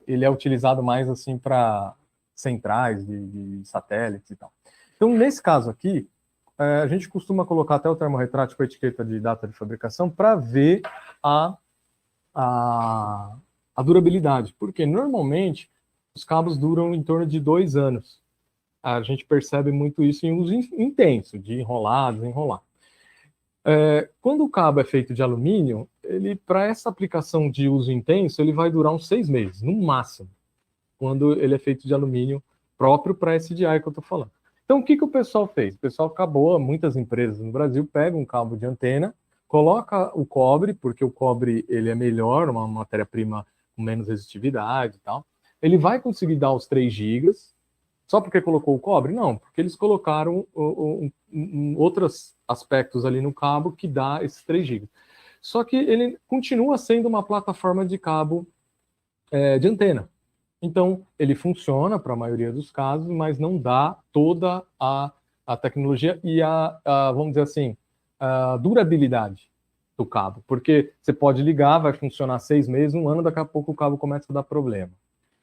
S2: ele é utilizado mais assim para centrais de satélites e tal. Então, nesse caso aqui, a gente costuma colocar até o termorretrátil com a etiqueta de data de fabricação para ver a durabilidade, porque normalmente os cabos duram em torno de 2 anos. A gente percebe muito isso em uso intenso, de enrolar, desenrolar. Quando o cabo é feito de alumínio, para essa aplicação de uso intenso, ele vai durar uns 6 meses, no máximo, quando ele é feito de alumínio próprio para SDI que eu estou falando. Então, o que o pessoal fez? O pessoal acabou, muitas empresas no Brasil pegam um cabo de antena, coloca o cobre, porque o cobre ele é melhor, uma matéria-prima com menos resistividade e tal. Ele vai conseguir dar os 3 gigas, só porque colocou o cobre? Não, porque eles colocaram outros aspectos ali no cabo que dá esses 3 gigas. Só que ele continua sendo uma plataforma de cabo de antena. Então, ele funciona para a maioria dos casos, mas não dá toda a tecnologia e vamos dizer assim, a durabilidade do cabo. Porque você pode ligar, vai funcionar 6 meses, 1 ano, daqui a pouco o cabo começa a dar problema.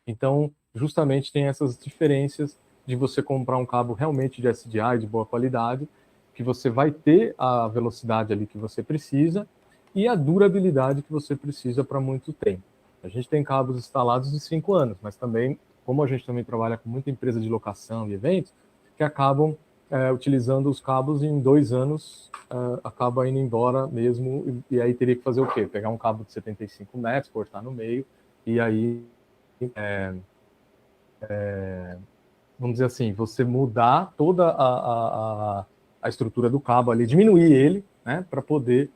S2: Então, justamente tem essas diferenças de você comprar um cabo realmente de SDI, de boa qualidade, que você vai ter a velocidade ali que você precisa e a durabilidade que você precisa para muito tempo. A gente tem cabos instalados de 5 anos, mas também, como a gente também trabalha com muita empresa de locação e eventos, que acabam utilizando os cabos em 2 anos, acaba indo embora mesmo, e aí teria que fazer o quê? Pegar um cabo de 75 metros, cortar no meio, e aí, vamos dizer assim, você mudar toda a estrutura do cabo ali, diminuir ele, né, para poder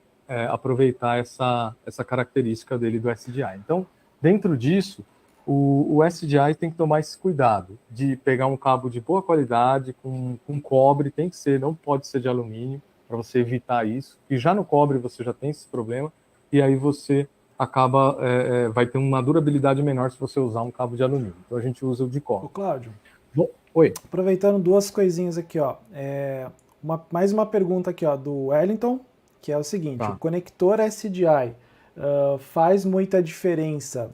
S2: aproveitar essa característica dele do SDI. Então, dentro disso, o SDI tem que tomar esse cuidado de pegar um cabo de boa qualidade, com cobre, tem que ser, não pode ser de alumínio, para você evitar isso, e já no cobre você já tem esse problema, e aí você acaba, vai ter uma durabilidade menor se você usar um cabo de alumínio. Então a gente usa o de cobre.
S1: Ô, Cláudio,
S2: Oi.
S1: aproveitando 2 coisinhas aqui, ó. Mais uma pergunta aqui, ó, do Wellington, que é o seguinte:
S2: Tá.
S1: o conector SDI faz muita diferença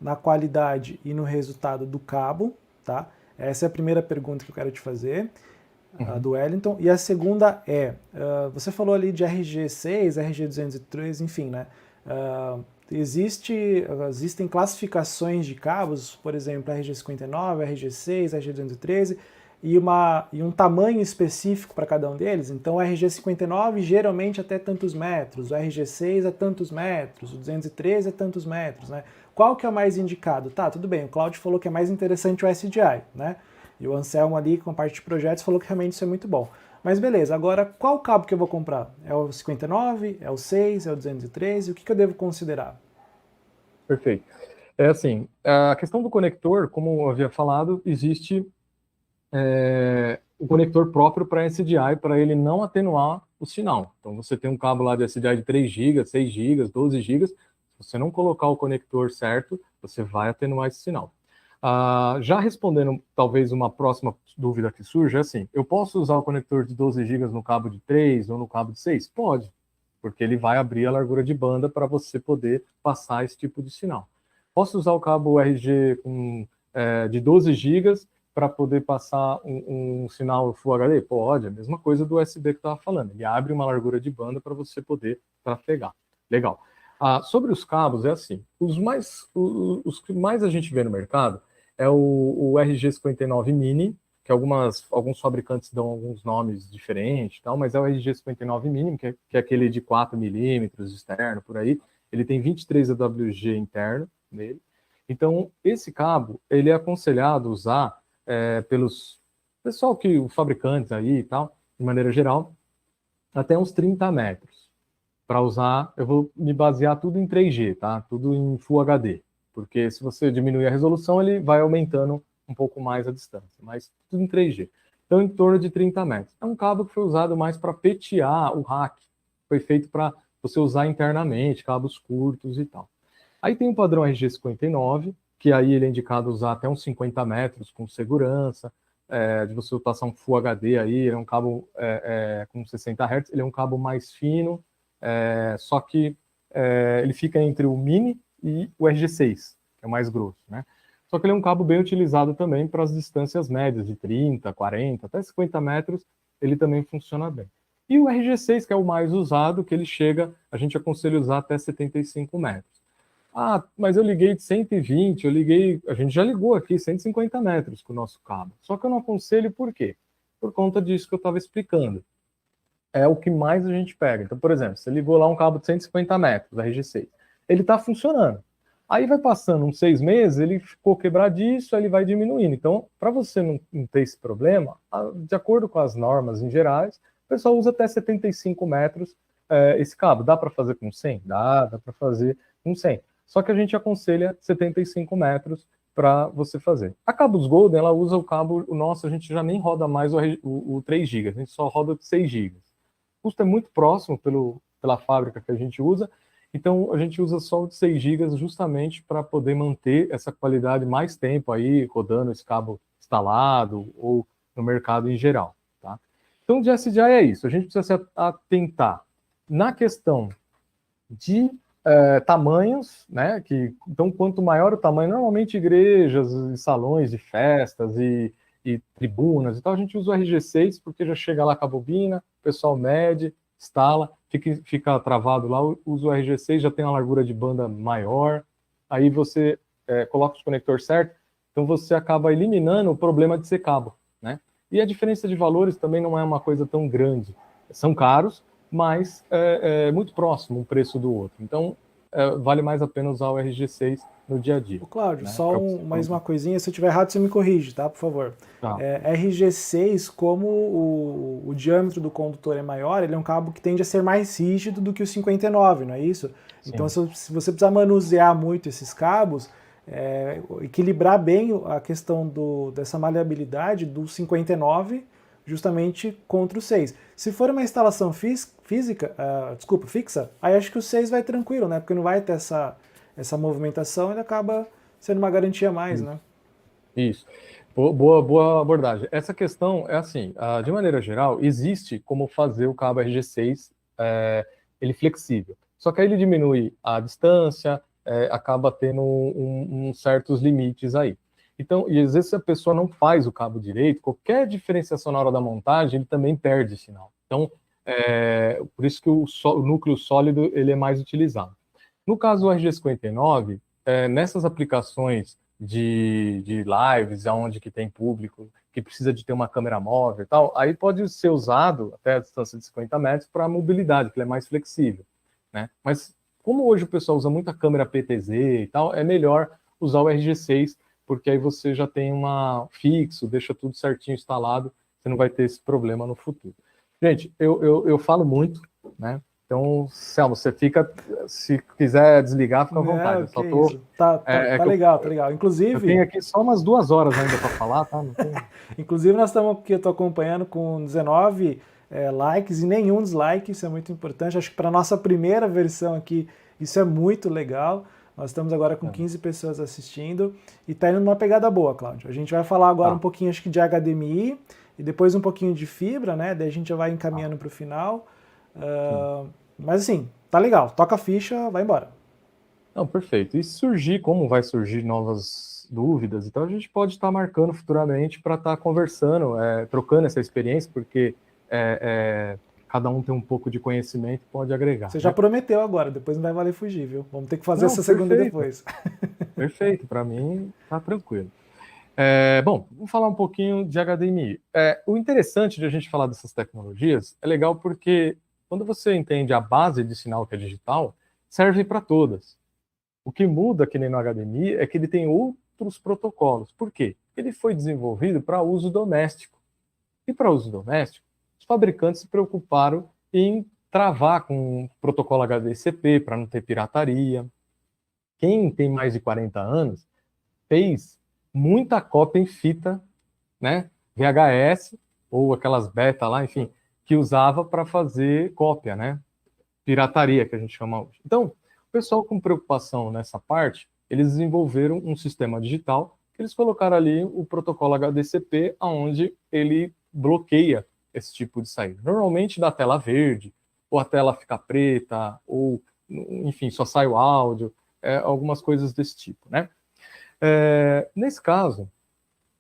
S1: na qualidade e no resultado do cabo, tá? Essa é a primeira pergunta que eu quero te fazer, do Wellington. E a segunda você falou ali de RG6, RG203, enfim, né? Existem classificações de cabos, por exemplo, RG59, RG6, RG213, e um tamanho específico para cada um deles. Então, o RG59 geralmente até tantos metros, o RG6 é tantos metros, o 213 é tantos metros, né? Qual que é o mais indicado? Tá, tudo bem, o Cláudio falou que é mais interessante o SDI, né? E o Anselmo ali, com a parte de projetos, falou que realmente isso é muito bom. Mas beleza, agora qual cabo que eu vou comprar? É o 59, é o 6, é o 213? O que eu devo considerar?
S2: Perfeito. É assim, a questão do conector, como eu havia falado, existe o conector próprio para SDI, para ele não atenuar o sinal. Então, você tem um cabo lá de SDI de 3 GB, 6 GB, 12 GB, se você não colocar o conector certo, você vai atenuar esse sinal. Já respondendo talvez uma próxima dúvida que surge, é assim, eu posso usar o conector de 12 GB no cabo de 3 ou no cabo de 6? Pode, porque ele vai abrir a largura de banda para você poder passar esse tipo de sinal. Posso usar o cabo RG de 12 GB para poder passar um sinal Full HD? Pode, a mesma coisa do USB que eu estava falando. Ele abre uma largura de banda para você poder trafegar. Legal. Sobre os cabos, é assim, os que mais a gente vê no mercado é o RG59 Mini, que alguns fabricantes dão alguns nomes diferentes, tal, mas é o RG59 Mini, que é aquele de 4 milímetros externo, por aí. Ele tem 23 AWG interno nele. Então, esse cabo, ele é aconselhado usar pelos pessoal os fabricantes aí e tal, de maneira geral, até uns 30 metros. Para usar, eu vou me basear tudo em 3G, tá? Tudo em Full HD. Porque se você diminuir a resolução, ele vai aumentando um pouco mais a distância, mas tudo em 3G. Então, em torno de 30 metros. É um cabo que foi usado mais para petear o rack. Foi feito para você usar internamente, cabos curtos e tal. Aí tem o padrão RG59, que aí ele é indicado usar até uns 50 metros com segurança, de você passar um Full HD aí, ele é um cabo com 60 Hz, ele é um cabo mais fino, só que ele fica entre o Mini e o RG6, que é o mais grosso, né? Só que ele é um cabo bem utilizado também para as distâncias médias, de 30, 40, até 50 metros, ele também funciona bem. E o RG6, que é o mais usado, que ele a gente aconselha usar até 75 metros. Mas eu liguei de 120, a gente já ligou aqui 150 metros com o nosso cabo. Só que eu não aconselho por quê? Por conta disso que eu estava explicando. É o que mais a gente pega. Então, por exemplo, você ligou lá um cabo de 150 metros, RG6. Ele está funcionando. Aí vai passando uns 6 meses, ele ficou quebradiço, aí ele vai diminuindo. Então, para você não ter esse problema, de acordo com as normas em gerais, o pessoal usa até 75 metros esse cabo. Dá para fazer com 100? Dá para fazer com 100. Só que a gente aconselha 75 metros para você fazer. A Cabos Golden, ela usa o cabo, o nosso, a gente já nem roda mais o 3 GB, a gente só roda 6 GB. O custo é muito próximo pela fábrica que a gente usa, então a gente usa só o de 6 GB justamente para poder manter essa qualidade mais tempo aí, rodando esse cabo instalado ou no mercado em geral. Tá? Então, de SDI é isso, a gente precisa se atentar na questão de tamanhos, né? Então, quanto maior o tamanho, normalmente igrejas e salões de festas e tribunas e tal, a gente usa o RG6 porque já chega lá com a bobina, o pessoal mede, instala, fica travado lá, usa o RG6, já tem uma largura de banda maior, aí você coloca os conectores certos, então você acaba eliminando o problema de ser cabo, né? E a diferença de valores também não é uma coisa tão grande. São caros, mas é muito próximo um preço do outro. Então, vale mais a pena usar o RG6 no dia a dia.
S1: Ô, Cláudio,
S2: né?
S1: só mais uma coisinha, se eu estiver errado, você me corrige, tá? Por favor.
S2: Tá.
S1: RG6, como o diâmetro do condutor é maior, ele é um cabo que tende a ser mais rígido do que o 59, não é isso? Sim. Então, se você precisar manusear muito esses cabos, equilibrar bem a questão dessa maleabilidade do 59 justamente contra o 6. Se for uma instalação fixa, aí acho que o 6 vai tranquilo, né? Porque não vai ter essa movimentação, ele acaba sendo uma garantia a mais, né?
S2: Isso. Boa abordagem. Essa questão é assim, de maneira geral, existe como fazer o cabo RG6 ele flexível. Só que aí ele diminui a distância, acaba tendo certos limites aí. Então, e às vezes a pessoa não faz o cabo direito, qualquer diferenciação na hora da montagem, ele também perde sinal. Então, por isso que o núcleo sólido ele é mais utilizado. No caso do RG59, nessas aplicações de lives, onde que tem público, que precisa de ter uma câmera móvel e tal, aí pode ser usado até a distância de 50 metros para mobilidade, que ele é mais flexível, né? Mas como hoje o pessoal usa muita câmera PTZ e tal, é melhor usar o RG6, porque aí você já tem fixo, deixa tudo certinho instalado, você não vai ter esse problema no futuro. Gente, eu falo muito, né? Então, Selmo, você fica, se quiser desligar, fica à vontade. Eu só tô,
S1: isso. Tá legal, tá legal. Inclusive,
S2: eu tenho aqui só umas 2 horas ainda para falar, tá? Não tem...
S1: Inclusive, nós estamos aqui, eu estou acompanhando com 19 likes e nenhum dislike, isso é muito importante. Acho que para a nossa primeira versão aqui Isso é muito legal. Nós estamos agora com 15 pessoas assistindo e está indo numa pegada boa, Cláudio. A gente vai falar agora um pouquinho, acho que de HDMI e depois um pouquinho de fibra, né? Daí a gente já vai encaminhando para o final. Mas assim, tá legal. Toca a ficha, vai embora.
S2: Não, perfeito. E se surgir, como vai surgir novas dúvidas, então a gente pode estar marcando futuramente para estar conversando, trocando essa experiência, porque cada um tem um pouco de conhecimento e pode agregar.
S1: Você já prometeu agora, depois não vai valer fugir, viu? Vamos ter que fazer essa
S2: perfeito.
S1: segunda depois.
S2: Perfeito, para mim tá tranquilo. Bom, vamos falar um pouquinho de HDMI. O interessante de a gente falar dessas tecnologias é legal porque quando você entende a base de sinal que é digital, serve para todas. O que muda, que nem no HDMI, é que ele tem outros protocolos. Por quê? Ele foi desenvolvido para uso doméstico. E para uso doméstico, os fabricantes se preocuparam em travar com o protocolo HDCP para não ter pirataria. Quem tem mais de 40 anos fez muita cópia em fita, né? VHS, ou aquelas beta lá, enfim, que usava para fazer cópia, né? Pirataria, que a gente chama hoje. Então, o pessoal com preocupação nessa parte, eles desenvolveram um sistema digital, que eles colocaram ali o protocolo HDCP, onde ele bloqueia esse tipo de saída. Normalmente da tela verde, ou a tela fica preta, ou, enfim, só sai o áudio, algumas coisas desse tipo, né? Nesse caso,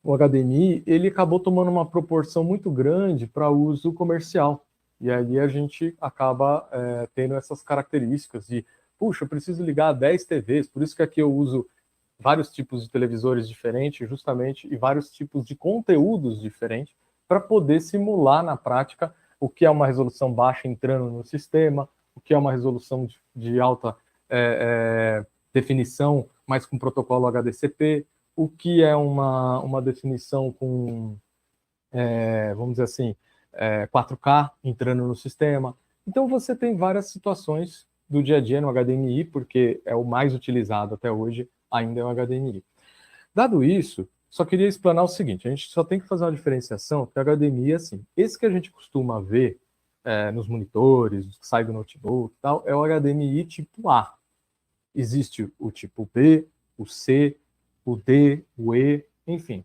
S2: o HDMI, ele acabou tomando uma proporção muito grande para uso comercial. E aí a gente acaba tendo essas características de, puxa, eu preciso ligar 10 TVs, por isso que aqui eu uso vários tipos de televisores diferentes, justamente, e vários tipos de conteúdos diferentes, para poder simular na prática o que é uma resolução baixa entrando no sistema, o que é uma resolução de alta definição, mas com protocolo HDCP, o que é uma definição com, vamos dizer assim, 4K entrando no sistema. Então você tem várias situações do dia a dia no HDMI, porque é o mais utilizado até hoje, ainda é o HDMI. Dado isso, só queria explanar o seguinte, a gente só tem que fazer uma diferenciação, que o HDMI é assim, esse que a gente costuma ver nos monitores, que sai do notebook e tal, é o HDMI tipo A. Existe o tipo B, o C, o D, o E, enfim.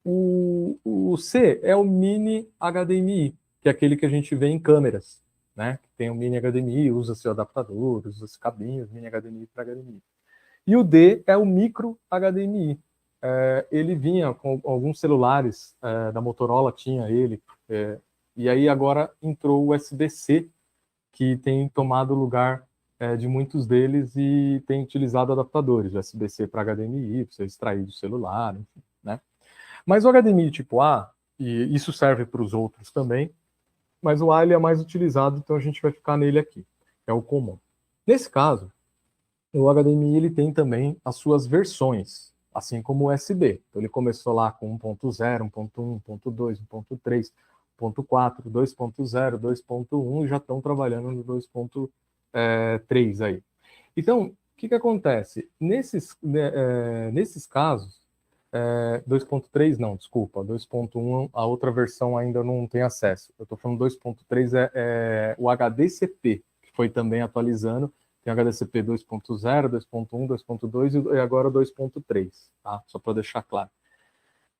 S2: O C é o mini HDMI, que é aquele que a gente vê em câmeras, né? Tem o mini HDMI, usa seu adaptador, usa os cabinhos, mini HDMI para HDMI. E o D é o micro HDMI. Ele vinha com alguns celulares da Motorola, tinha ele, e aí agora entrou o USB-C, que tem tomado o lugar de muitos deles e tem utilizado adaptadores, USB-C para HDMI, para você extrair do celular, enfim, né? Mas o HDMI tipo A, e isso serve para os outros também, mas o A ele é mais utilizado, então a gente vai ficar nele aqui, é o comum. Nesse caso, o HDMI ele tem também as suas versões, assim como o USB. Então ele começou lá com 1.0, 1.1, 1.2, 1.3, 1.4, 2.0, 2.1 e já estão trabalhando no 2.3 aí. Então, o que acontece? Nesses casos, 2.3 não, desculpa, 2.1 a outra versão ainda não tem acesso. Eu estou falando 2.3 o HDCP, que foi também atualizando. Tem HDCP 2.0, 2.1, 2.2 e agora 2.3, tá? Só para deixar claro.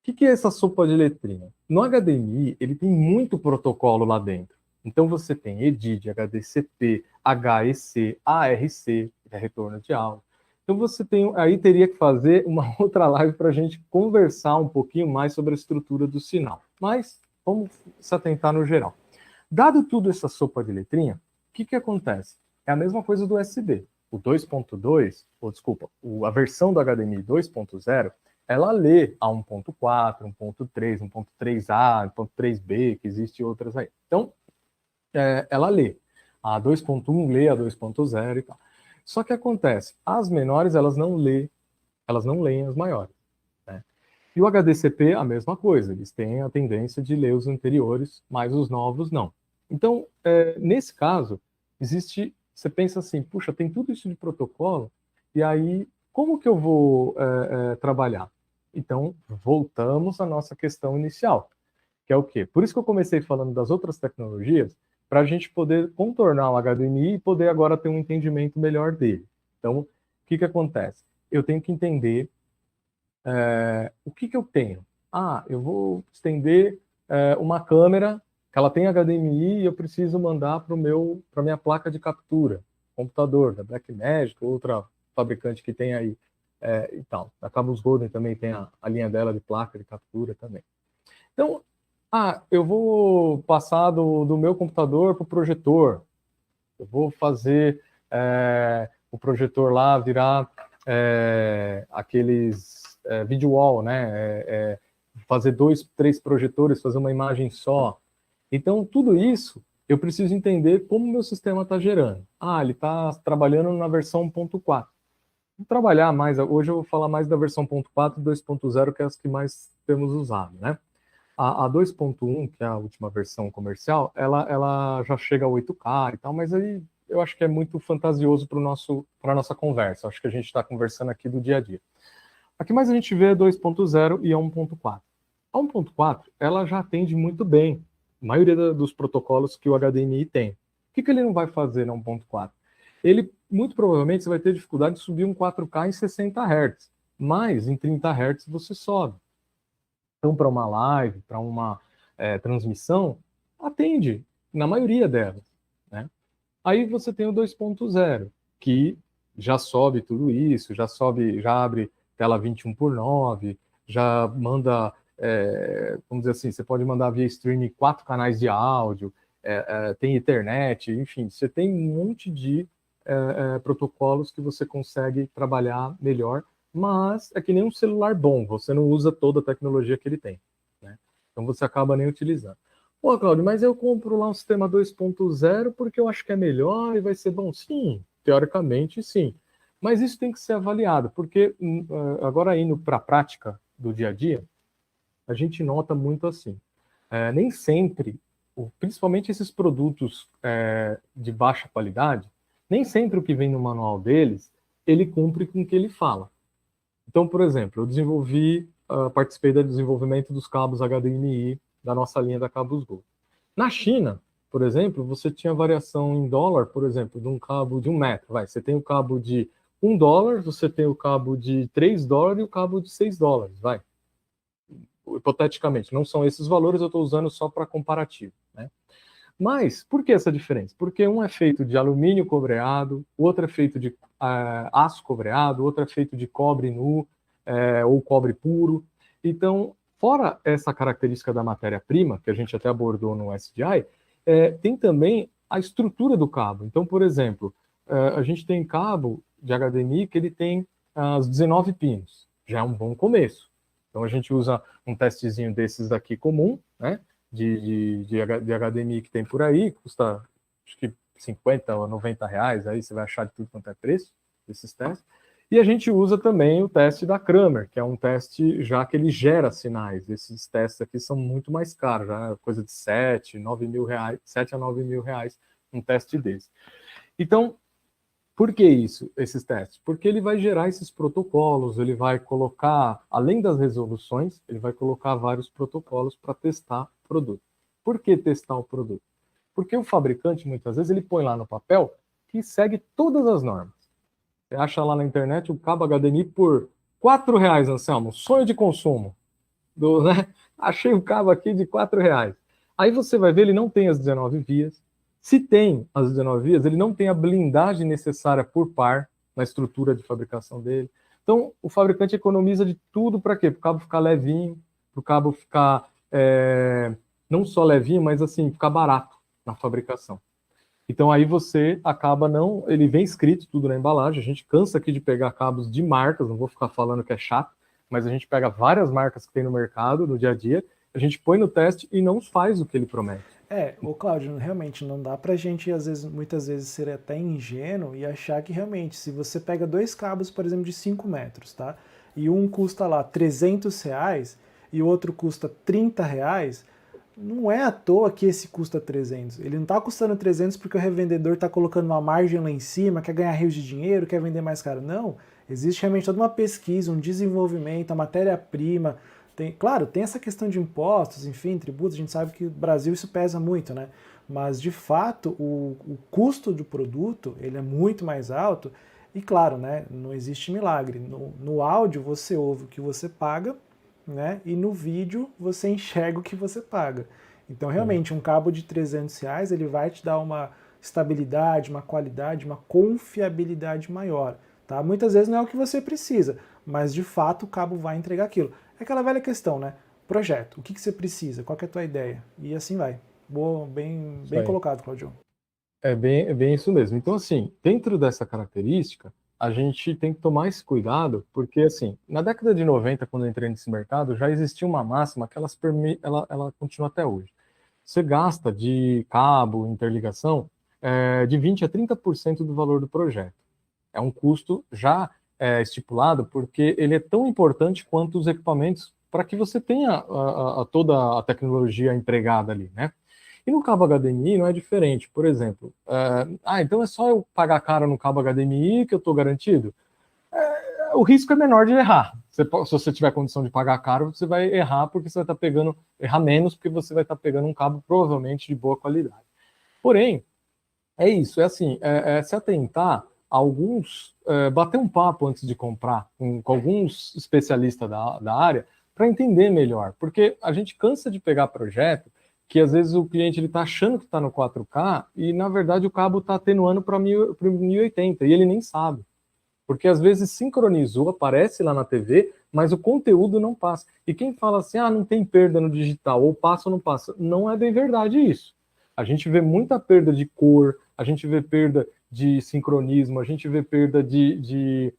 S2: O que é essa sopa de letrinha? No HDMI, ele tem muito protocolo lá dentro. Então você tem EDID, HDCP, HEC, ARC, que é retorno de áudio. Então você tem, aí teria que fazer uma outra live para a gente conversar um pouquinho mais sobre a estrutura do sinal. Mas vamos se atentar no geral. Dado tudo essa sopa de letrinha, o que acontece? É a mesma coisa do USB. O 2.2, ou desculpa, a versão do HDMI 2.0, ela lê a 1.4, 1.3, 1.3A, 1.3B, que existem outras aí. Então, ela lê. A 2.1 lê a 2.0 e tal. Só que acontece, as menores, elas não leem as maiores. Né? E o HDCP, a mesma coisa, eles têm a tendência de ler os anteriores, mas os novos não. Então, nesse caso, você pensa assim, puxa, tem tudo isso de protocolo, e aí, como que eu vou trabalhar? Então, voltamos à nossa questão inicial, que é o quê? Por isso que eu comecei falando das outras tecnologias, para a gente poder contornar o HDMI e poder agora ter um entendimento melhor dele. Então, o que acontece? Eu tenho que entender o que eu tenho. Eu vou estender uma câmera que ela tem HDMI e eu preciso mandar para minha placa de captura, computador, da Blackmagic, outra fabricante que tem aí e tal. A Cabos Golden também tem a linha dela de placa de captura também. Então, eu vou passar do meu computador para o projetor. Eu vou fazer o projetor lá virar aqueles video wall, né? Fazer 2, 3 projetores, fazer uma imagem só. Então, tudo isso eu preciso entender como o meu sistema está gerando. Ele está trabalhando na versão 1.4. Vou trabalhar mais, hoje eu vou falar mais da versão 1.4 e 2.0, que é as que mais temos usado, né? A 2.1, que é a última versão comercial, ela já chega a 8K e tal, mas aí eu acho que é muito fantasioso para a nossa conversa. Acho que a gente está conversando aqui do dia a dia. A que mais a gente vê é 2.0 e a 1.4. A 1.4, ela já atende muito bem a maioria dos protocolos que o HDMI tem. O que ele não vai fazer na 1.4? Ele, muito provavelmente, você vai ter dificuldade de subir um 4K em 60 Hz, mas em 30 Hz você sobe. Então, para uma live, para uma transmissão, atende na maioria delas, né? Aí você tem o 2.0, que já sobe tudo isso, já abre tela 21:9, já manda, vamos dizer assim, você pode mandar via streaming 4 canais de áudio, tem Ethernet, enfim, você tem um monte de protocolos que você consegue trabalhar melhor, mas é que nem um celular bom, você não usa toda a tecnologia que ele tem, né? Então você acaba nem utilizando. Pô, Cláudio, mas eu compro lá um sistema 2.0 porque eu acho que é melhor e vai ser bom. Sim, teoricamente sim. Mas isso tem que ser avaliado, porque agora indo para a prática do dia a dia, a gente nota muito assim. Nem sempre, principalmente esses produtos de baixa qualidade, nem sempre o que vem no manual deles, ele cumpre com o que ele fala. Então, por exemplo, eu participei do desenvolvimento dos cabos HDMI da nossa linha da Cabos Gold. Na China, por exemplo, você tinha variação em dólar, por exemplo, de um cabo de 1 metro. Você tem o cabo de $1, você tem o cabo de $3 e o cabo de $6, hipoteticamente, não são esses valores, eu estou usando só para comparativo, né? Mas, por que essa diferença? Porque um é feito de alumínio cobreado, o outro é feito de aço cobreado, o outro é feito de cobre nu ou cobre puro. Então, fora essa característica da matéria-prima, que a gente até abordou no SDI, tem também a estrutura do cabo. Então, por exemplo, a gente tem cabo de HDMI que ele tem as 19 pinos. Já é um bom começo. Então, a gente usa um testezinho desses aqui comum, né? De HDMI que tem por aí, custa acho que 50 ou 90 reais, aí você vai achar de tudo quanto é preço, desses testes. E a gente usa também o teste da Kramer, que é um teste já que ele gera sinais. Esses testes aqui são muito mais caros, já é coisa de 7 a 9 mil reais um teste desse. Então, por que isso, esses testes? Porque ele vai gerar esses protocolos, ele vai colocar, além das resoluções, ele vai colocar vários protocolos para testar o produto. Por que testar o produto? Porque o fabricante, muitas vezes, ele põe lá no papel que segue todas as normas. Você acha lá na internet o cabo HDMI por R$4, Anselmo, sonho de consumo. Né? Achei o cabo aqui de R$4. Aí você vai ver, ele não tem as 19 vias. Se tem as 19 vias, ele não tem a blindagem necessária por par na estrutura de fabricação dele. Então, o fabricante economiza de tudo para quê? Para o cabo ficar levinho, para o cabo ficar não só levinho, mas assim, ficar barato na fabricação. Então, aí você acaba ele vem escrito tudo na embalagem, a gente cansa aqui de pegar cabos de marcas, não vou ficar falando que é chato, mas a gente pega várias marcas que tem no mercado, no dia a dia, a gente põe no teste e não faz o que ele promete.
S1: O Cláudio, realmente não dá pra gente, muitas vezes, ser até ingênuo e achar que realmente, se você pega 2 cabos, por exemplo, de 5 metros, tá? E um custa lá R$300 e o outro custa R$30, não é à toa que esse custa 300. Ele não tá custando 300 porque o revendedor tá colocando uma margem lá em cima, quer ganhar rios de dinheiro, quer vender mais caro. Não, existe realmente toda uma pesquisa, um desenvolvimento, a matéria-prima. Claro, tem essa questão de impostos, enfim, tributos, a gente sabe que no Brasil isso pesa muito, né? mas de fato o custo do produto ele é muito mais alto e claro, né, não existe milagre. No áudio você ouve o que você paga, né, e no vídeo você enxerga o que você paga. Então realmente um cabo de R$ 300 ele vai te dar uma estabilidade, uma qualidade, uma confiabilidade maior. Tá? Muitas vezes não é o que você precisa, mas de fato o cabo vai entregar aquilo. É aquela velha questão, né? Projeto, o que você precisa, qual que é a tua ideia? E assim vai. Boa,
S2: Isso
S1: bem
S2: aí.
S1: colocado, Claudio.
S2: É bem isso mesmo. Então, assim, dentro dessa característica, a gente tem que tomar esse cuidado, porque, assim, na década de 90, quando eu entrei nesse mercado, já existia uma máxima que ela continua até hoje. Você gasta de cabo, interligação, de 20 a 30% do valor do projeto. É um custo já estipulado, porque ele é tão importante quanto os equipamentos para que você tenha toda a tecnologia empregada ali, né? E no cabo HDMI não é diferente. Por exemplo, então é só eu pagar caro no cabo HDMI que eu estou garantido? O risco é menor de errar. Se você tiver condição de pagar caro, você vai errar porque você vai estar pegando, errar menos porque você vai estar pegando um cabo provavelmente de boa qualidade. Porém, é isso, é assim, se atentar a alguns, bater um papo antes de comprar com alguns especialistas da área para entender melhor, porque a gente cansa de pegar projeto que às vezes o cliente ele está achando que está no 4K e na verdade o cabo está atenuando para 1080 e ele nem sabe, porque às vezes sincronizou, aparece lá na TV, mas o conteúdo não passa. E quem fala assim, não tem perda no digital, ou passa ou não passa, não é bem verdade isso. A gente vê muita perda de cor, a gente vê perda de sincronismo, a gente vê perda de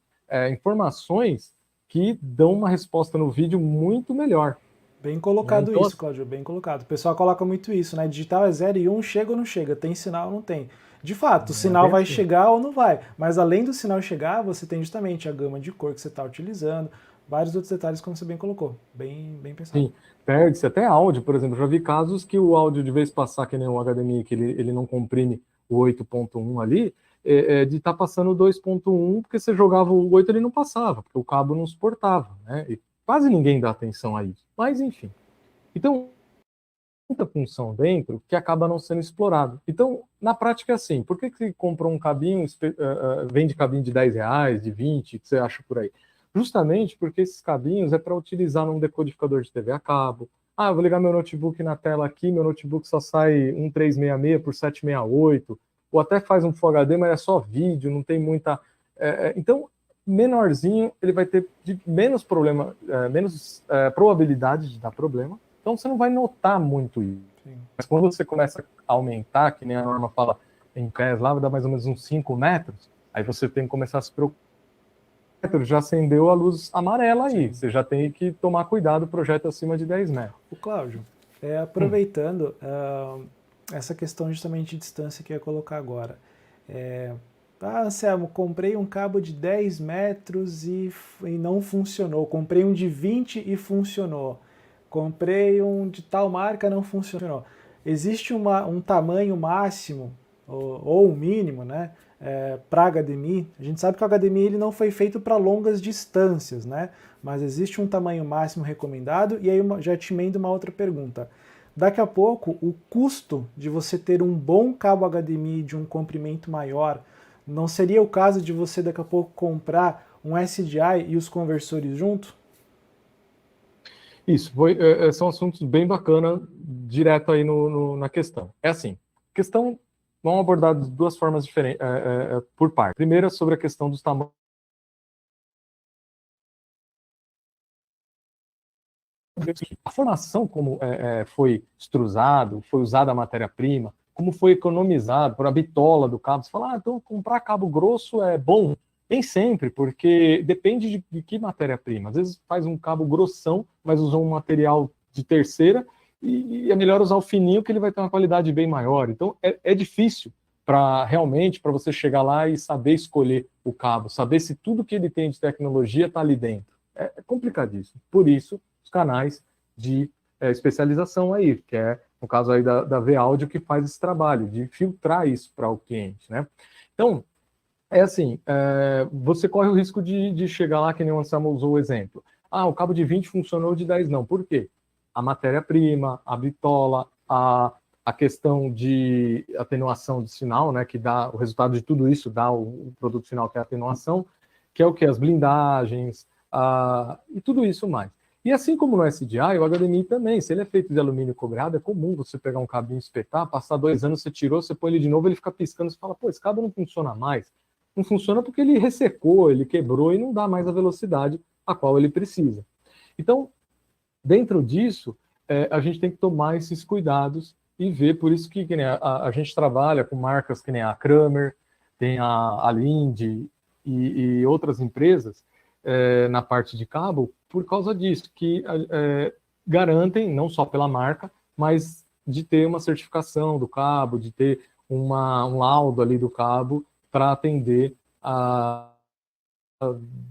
S2: informações que dão uma resposta no vídeo muito melhor.
S1: Bem
S2: Né?
S1: colocado
S2: Então,
S1: isso, Claudio, bem colocado. O pessoal coloca muito isso, né? Digital é 0 e 1, chega ou não chega, tem sinal ou não tem. De fato, o
S2: não é
S1: sinal
S2: bem
S1: vai
S2: assim.
S1: chegar ou não vai, mas além do sinal chegar, você tem justamente a gama de cor que você está utilizando, vários outros detalhes como você bem colocou. Bem pensado.
S2: Sim, perde-se até áudio, por exemplo. Já vi casos que o áudio, de vez passar que nem o HDMI, que ele não comprime o 8.1 ali, de estar passando o 2.1, porque você jogava o 8 ele não passava, porque o cabo não suportava, né? E quase ninguém dá atenção a isso. Mas, enfim. Então, muita função dentro que acaba não sendo explorado. Então, na prática é assim, por que que comprou um cabinho, vende cabinho de R$ 10, de 20, que você acha por aí? Justamente porque esses cabinhos é para utilizar num decodificador de TV a cabo. Eu vou ligar meu notebook na tela aqui, meu notebook só sai 1366 por 768, ou até faz um Full HD, mas é só vídeo, não tem muita... então, menorzinho, ele vai ter menos problema, menos probabilidade de dar problema, então você não vai notar muito isso. Sim. Mas quando você começa a aumentar, que nem a norma fala em pés lá, vai dar mais ou menos uns 5 metros, aí você tem que começar a se preocupar. Já acendeu a luz amarela aí, você já tem que tomar cuidado, projeto acima de 10 metros.
S1: O Cláudio, aproveitando essa questão justamente de distância que eu ia colocar agora. Anselmo, comprei um cabo de 10 metros e não funcionou. Comprei um de 20 e funcionou. Comprei um de tal marca, não funcionou. Existe um tamanho máximo ou um mínimo, né, para HDMI? A gente sabe que o HDMI ele não foi feito para longas distâncias, né? Mas existe um tamanho máximo recomendado. E aí já te emendo uma outra pergunta. Daqui a pouco, o custo de você ter um bom cabo HDMI de um comprimento maior, não seria o caso de você daqui a pouco comprar um SDI e os conversores junto?
S2: Isso, são assuntos bem bacanas, direto aí na questão. É assim, questão, vamos abordar de duas formas diferentes, por parte. Primeiro, sobre a questão dos tamanhos. A formação, como foi extrusado, foi usada a matéria-prima, como foi economizado por a bitola do cabo. Você fala, então comprar cabo grosso é bom. Nem sempre, porque depende de que matéria-prima. Às vezes faz um cabo grossão, mas usou um material de terceira, e é melhor usar o fininho, que ele vai ter uma qualidade bem maior. Então é difícil realmente para você chegar lá e saber escolher o cabo, saber se tudo que ele tem de tecnologia está ali dentro. É complicadíssimo. Por isso, os canais de especialização aí, que é, no caso aí da V-Audio, que faz esse trabalho, de filtrar isso para o cliente, né? Então, é assim, você corre o risco de chegar lá, que nem o Anselmo usou o exemplo. O cabo de 20 funcionou, de 10 não. Por quê? A matéria-prima, a bitola, a questão de atenuação de sinal, né, que dá o resultado de tudo isso, dá o produto final que é a atenuação, que é o que? As blindagens, e tudo isso mais. E assim como no SDI, o HDMI também, se ele é feito de alumínio cobrado, é comum você pegar um cabinho, espetar, passar 2 anos, você tirou, você põe ele de novo, ele fica piscando, você fala, pô, esse cabo não funciona mais. Não funciona porque ele ressecou, ele quebrou e não dá mais a velocidade a qual ele precisa. Então, dentro disso, a gente tem que tomar esses cuidados e ver, por isso que nem a gente trabalha com marcas que nem a Kramer, tem a Linde e outras empresas na parte de cabo, por causa disso, que garantem, não só pela marca, mas de ter uma certificação do cabo, de ter um laudo ali do cabo para atender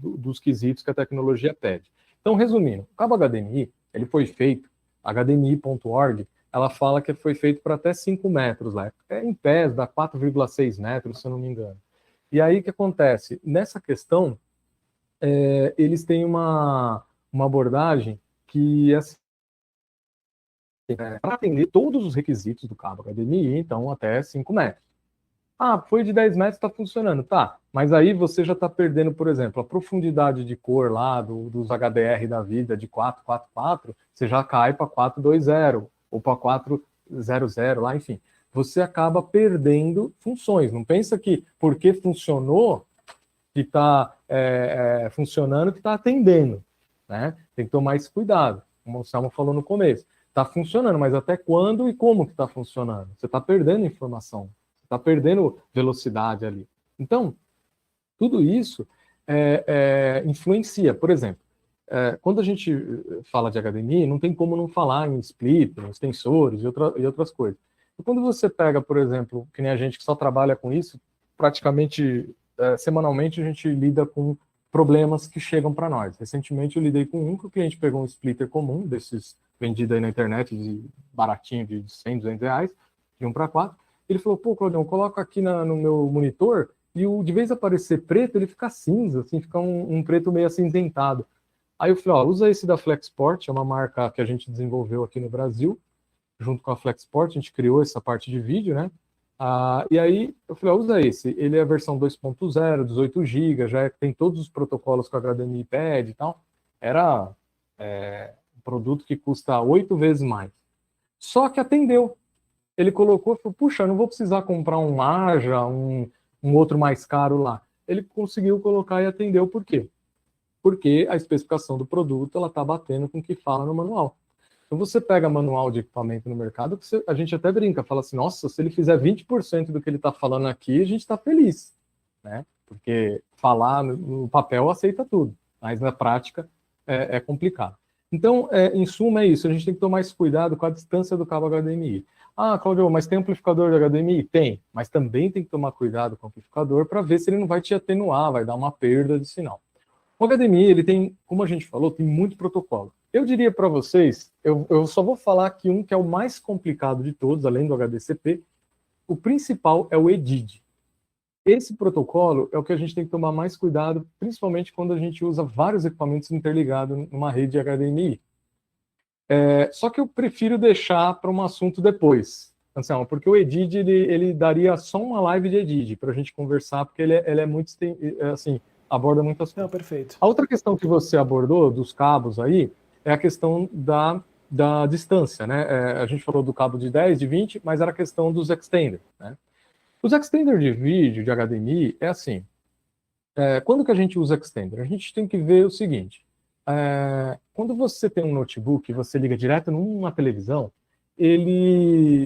S2: dos quesitos que a tecnologia pede. Então, resumindo, o cabo HDMI, ele foi feito, HDMI.org, ela fala que foi feito para até 5 metros lá. Em pés, dá 4,6 metros, se eu não me engano. E aí, o que acontece? Nessa questão, eles têm uma abordagem que, assim, para atender todos os requisitos do cabo HDMI, então, até 5 metros. Foi de 10 metros, está funcionando. Tá, mas aí você já está perdendo, por exemplo, a profundidade de cor lá dos HDR da vida de 444, você já cai para 420 ou para 400 lá, enfim. Você acaba perdendo funções. Não pensa que porque funcionou, que está funcionando, que está atendendo. Né? Tem que tomar esse cuidado, como o Selma falou no começo. Está funcionando, mas até quando e como que está funcionando? Você está perdendo informação. Está perdendo velocidade ali. Então, tudo isso influencia. Por exemplo, quando a gente fala de HDMI, não tem como não falar em splitter, extensores e outras coisas. E quando você pega, por exemplo, que nem a gente que só trabalha com isso, praticamente semanalmente a gente lida com problemas que chegam para nós. Recentemente eu lidei com um que o cliente pegou um splitter comum, desses vendido aí na internet, baratinho, de 100, 200 reais, de 1 para 4. Ele falou, pô, Claudião, coloca aqui no meu monitor e de vez aparecer preto, ele fica cinza, assim, fica um preto meio acinzentado. Aí eu falei, usa esse da Flexport, é uma marca que a gente desenvolveu aqui no Brasil, junto com a Flexport, a gente criou essa parte de vídeo, né? E aí eu falei, usa esse, ele é a versão 2.0, 18 GB, já tem todos os protocolos que o HDMI pede e tal. Era um produto que custa 8 vezes mais. Só que atendeu. Ele colocou e falou, puxa, não vou precisar comprar um Aja, um outro mais caro lá. Ele conseguiu colocar e atendeu. Por quê? Porque a especificação do produto ela está batendo com o que fala no manual. Então você pega manual de equipamento no mercado, a gente até brinca, fala assim, nossa, se ele fizer 20% do que ele está falando aqui, a gente está feliz. Né? Porque falar no papel aceita tudo, mas na prática é complicado. Então, em suma, é isso. A gente tem que tomar esse cuidado com a distância do cabo HDMI. Claudio, mas tem amplificador de HDMI? Tem, mas também tem que tomar cuidado com o amplificador para ver se ele não vai te atenuar, vai dar uma perda de sinal. O HDMI, ele tem, como a gente falou, tem muito protocolo. Eu diria para vocês, eu só vou falar aqui um que é o mais complicado de todos, além do HDCP. O principal é o EDID. Esse protocolo é o que a gente tem que tomar mais cuidado, principalmente quando a gente usa vários equipamentos interligados numa rede de HDMI. Só que eu prefiro deixar para um assunto depois, Anselmo, porque o EDID ele daria só uma live de EDID para a gente conversar, porque ele é muito, assim, aborda muitas coisas.
S1: Não, perfeito.
S2: A outra questão que você abordou dos cabos aí é a questão da distância, né? A gente falou do cabo de 10, de 20, mas era a questão dos extenders, né? Os extenders de vídeo, de HDMI, é assim, quando que a gente usa extender? A gente tem que ver o seguinte, quando você tem um notebook e você liga direto numa televisão,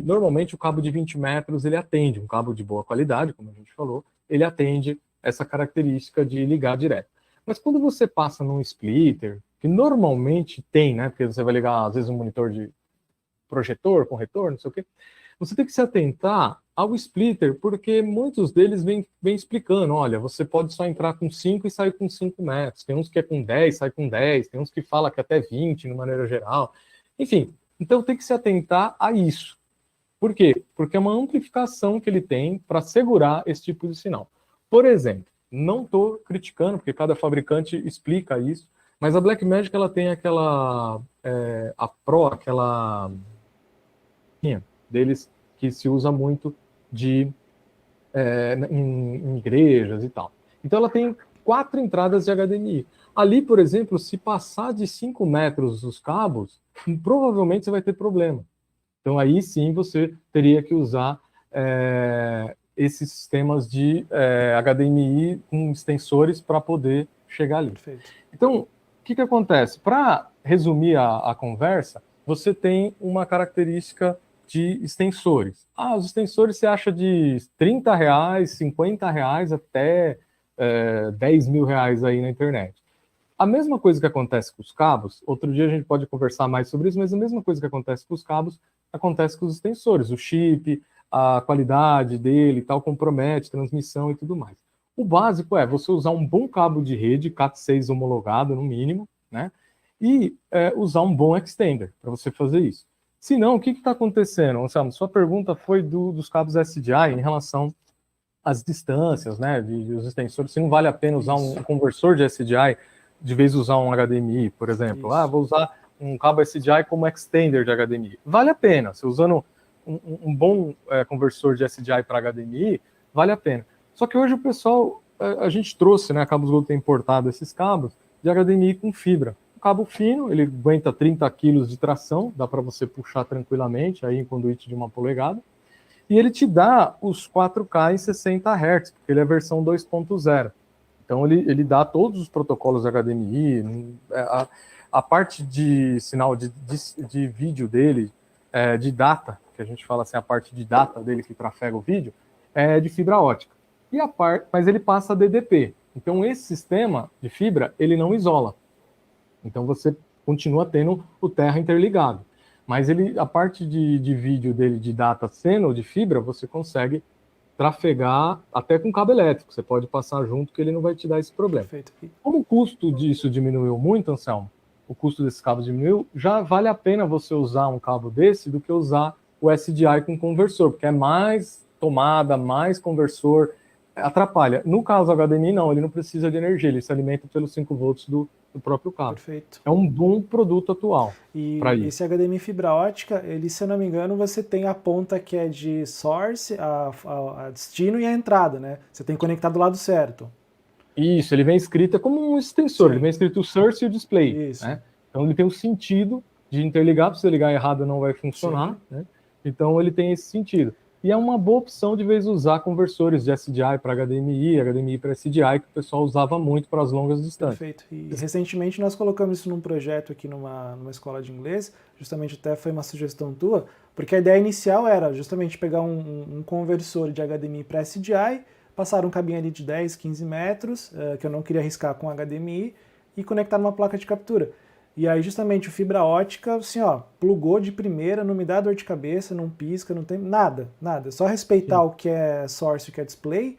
S2: normalmente o cabo de 20 metros, ele atende, um cabo de boa qualidade, como a gente falou, ele atende essa característica de ligar direto. Mas quando você passa num splitter, que normalmente tem, né, porque você vai ligar, às vezes, um monitor de projetor com retorno, não sei o quê, você tem que se atentar ao splitter, porque muitos deles vêm explicando, olha, você pode só entrar com 5 e sair com 5 metros, tem uns que é com 10, sai com 10, tem uns que fala que até 20, de maneira geral, enfim, então tem que se atentar a isso. Por quê? Porque é uma amplificação que ele tem para segurar esse tipo de sinal. Por exemplo, não estou criticando, porque cada fabricante explica isso, mas a Blackmagic ela tem aquela, a Pro, aquela deles que se usa muito em igrejas e tal. Então ela tem 4 entradas de HDMI. Ali, por exemplo, se passar de 5 metros os cabos, provavelmente você vai ter problema. Então aí sim você teria que usar esses sistemas de HDMI com extensores para poder chegar ali.
S1: Perfeito.
S2: Então, o que acontece? Para resumir a conversa, você tem uma característica de extensores. Os extensores você acha de R$30, R$50 até R$10.000 aí na internet. A mesma coisa que acontece com os cabos, outro dia a gente pode conversar mais sobre isso, mas a mesma coisa que acontece com os cabos, acontece com os extensores. O chip, a qualidade dele e tal, compromete, transmissão e tudo mais. O básico é você usar um bom cabo de rede, Cat6 homologado no mínimo, né? E usar um bom extender para você fazer isso. Se não, o que está acontecendo? Anselmo, sua pergunta foi dos cabos SDI em relação às distâncias, né? Dos extensores, se não vale a pena usar um conversor de SDI de vez usar um HDMI, por exemplo. Vou usar um cabo SDI como extender de HDMI. Vale a pena. Você usando um bom conversor de SDI para HDMI, vale a pena. Só que hoje o pessoal, a gente trouxe, né, a Cabos Gold tem importado esses cabos de HDMI com fibra. Um cabo fino, ele aguenta 30 kg de tração, dá para você puxar tranquilamente, aí em conduíte de 1 polegada. E ele te dá os 4K em 60 Hz, porque ele é a versão 2.0. Então ele dá todos os protocolos HDMI, a parte de sinal de vídeo dele, de data, que a gente fala assim, a parte de data dele que trafega o vídeo, é de fibra ótica. Mas ele passa DDP. Então esse sistema de fibra, ele não isola. Então você continua tendo o terra interligado. Mas a parte de vídeo dele, de data sendo de fibra, você consegue trafegar até com cabo elétrico. Você pode passar junto que ele não vai te dar esse problema.
S1: Perfeito.
S2: Como o custo disso diminuiu muito, Anselmo, o custo desses cabos diminuiu, já vale a pena você usar um cabo desse do que usar o SDI com conversor, porque é mais tomada, mais conversor, atrapalha. No caso do HDMI, não, ele não precisa de energia, ele se alimenta pelos 5 volts do próprio cabo.
S1: Perfeito.
S2: É um bom produto atual.
S1: E esse HDMI fibra ótica, ele, se eu não me engano, você tem a ponta que é de source, a destino e a entrada, né? Você tem que conectar do lado certo.
S2: Isso, ele vem escrito como um extensor,
S1: Sim.
S2: Ele vem escrito o source e o display.
S1: Isso.
S2: Né? Então ele tem o sentido de interligar, se você ligar errado não vai funcionar. Né? Então ele tem esse sentido. E é uma boa opção de vez usar conversores de SDI para HDMI, HDMI para SDI, que o pessoal usava muito para as longas distâncias.
S1: Perfeito. E recentemente nós colocamos isso num projeto aqui numa escola de inglês, justamente até foi uma sugestão tua, porque a ideia inicial era justamente pegar um conversor de HDMI para SDI, passar um cabinho ali de 10, 15 metros, que eu não queria arriscar com HDMI, e conectar numa placa de captura. E aí justamente o fibra ótica, assim, ó, plugou de primeira, não me dá dor de cabeça, não pisca, não tem nada. Só respeitar o que é source e o que é display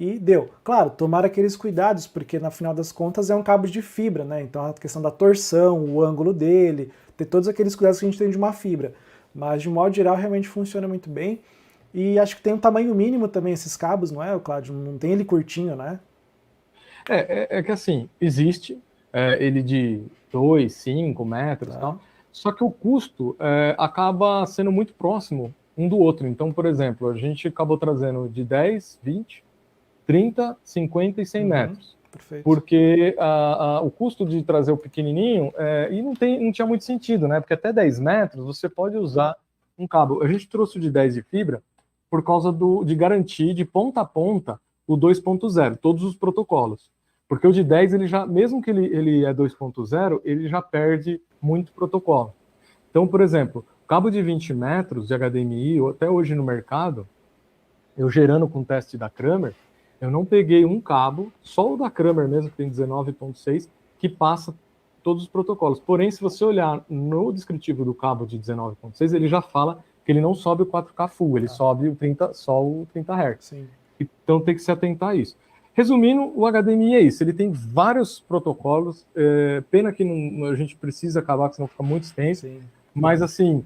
S1: e deu. Claro, tomar aqueles cuidados, porque na final das contas é um cabo de fibra, né? Então a questão da torção, o ângulo dele, ter todos aqueles cuidados que a gente tem de uma fibra. Mas de um modo geral realmente funciona muito bem. E acho que tem um tamanho mínimo também esses cabos, não é, Cláudio? Não tem ele curtinho, né?
S2: É que assim, existe ele de 2, 5 metros e tal, só que o custo acaba sendo muito próximo um do outro. Então, por exemplo, a gente acabou trazendo de 10, 20, 30, 50 e 100 metros.
S1: Perfeito.
S2: Porque o custo de trazer o pequenininho, e não tinha muito sentido, né? Porque até 10 metros você pode usar um cabo. A gente trouxe o de 10 de fibra por causa de garantir de ponta a ponta o 2.0, todos os protocolos. Porque o de 10, ele já, mesmo que ele é 2.0, ele já perde muito protocolo. Então, por exemplo, cabo de 20 metros de HDMI, até hoje no mercado, eu gerando com o teste da Kramer, eu não peguei um cabo, só o da Kramer mesmo, que tem 19.6, que passa todos os protocolos. Porém, se você olhar no descritivo do cabo de 19.6, ele já fala que ele não sobe o 4K Full, ele sobe só o 30 Hz.
S1: Sim.
S2: Então tem que se atentar a isso. Resumindo, o HDMI é isso, ele tem vários protocolos, pena que a gente precisa acabar, senão fica muito extenso,
S1: Sim.
S2: mas assim,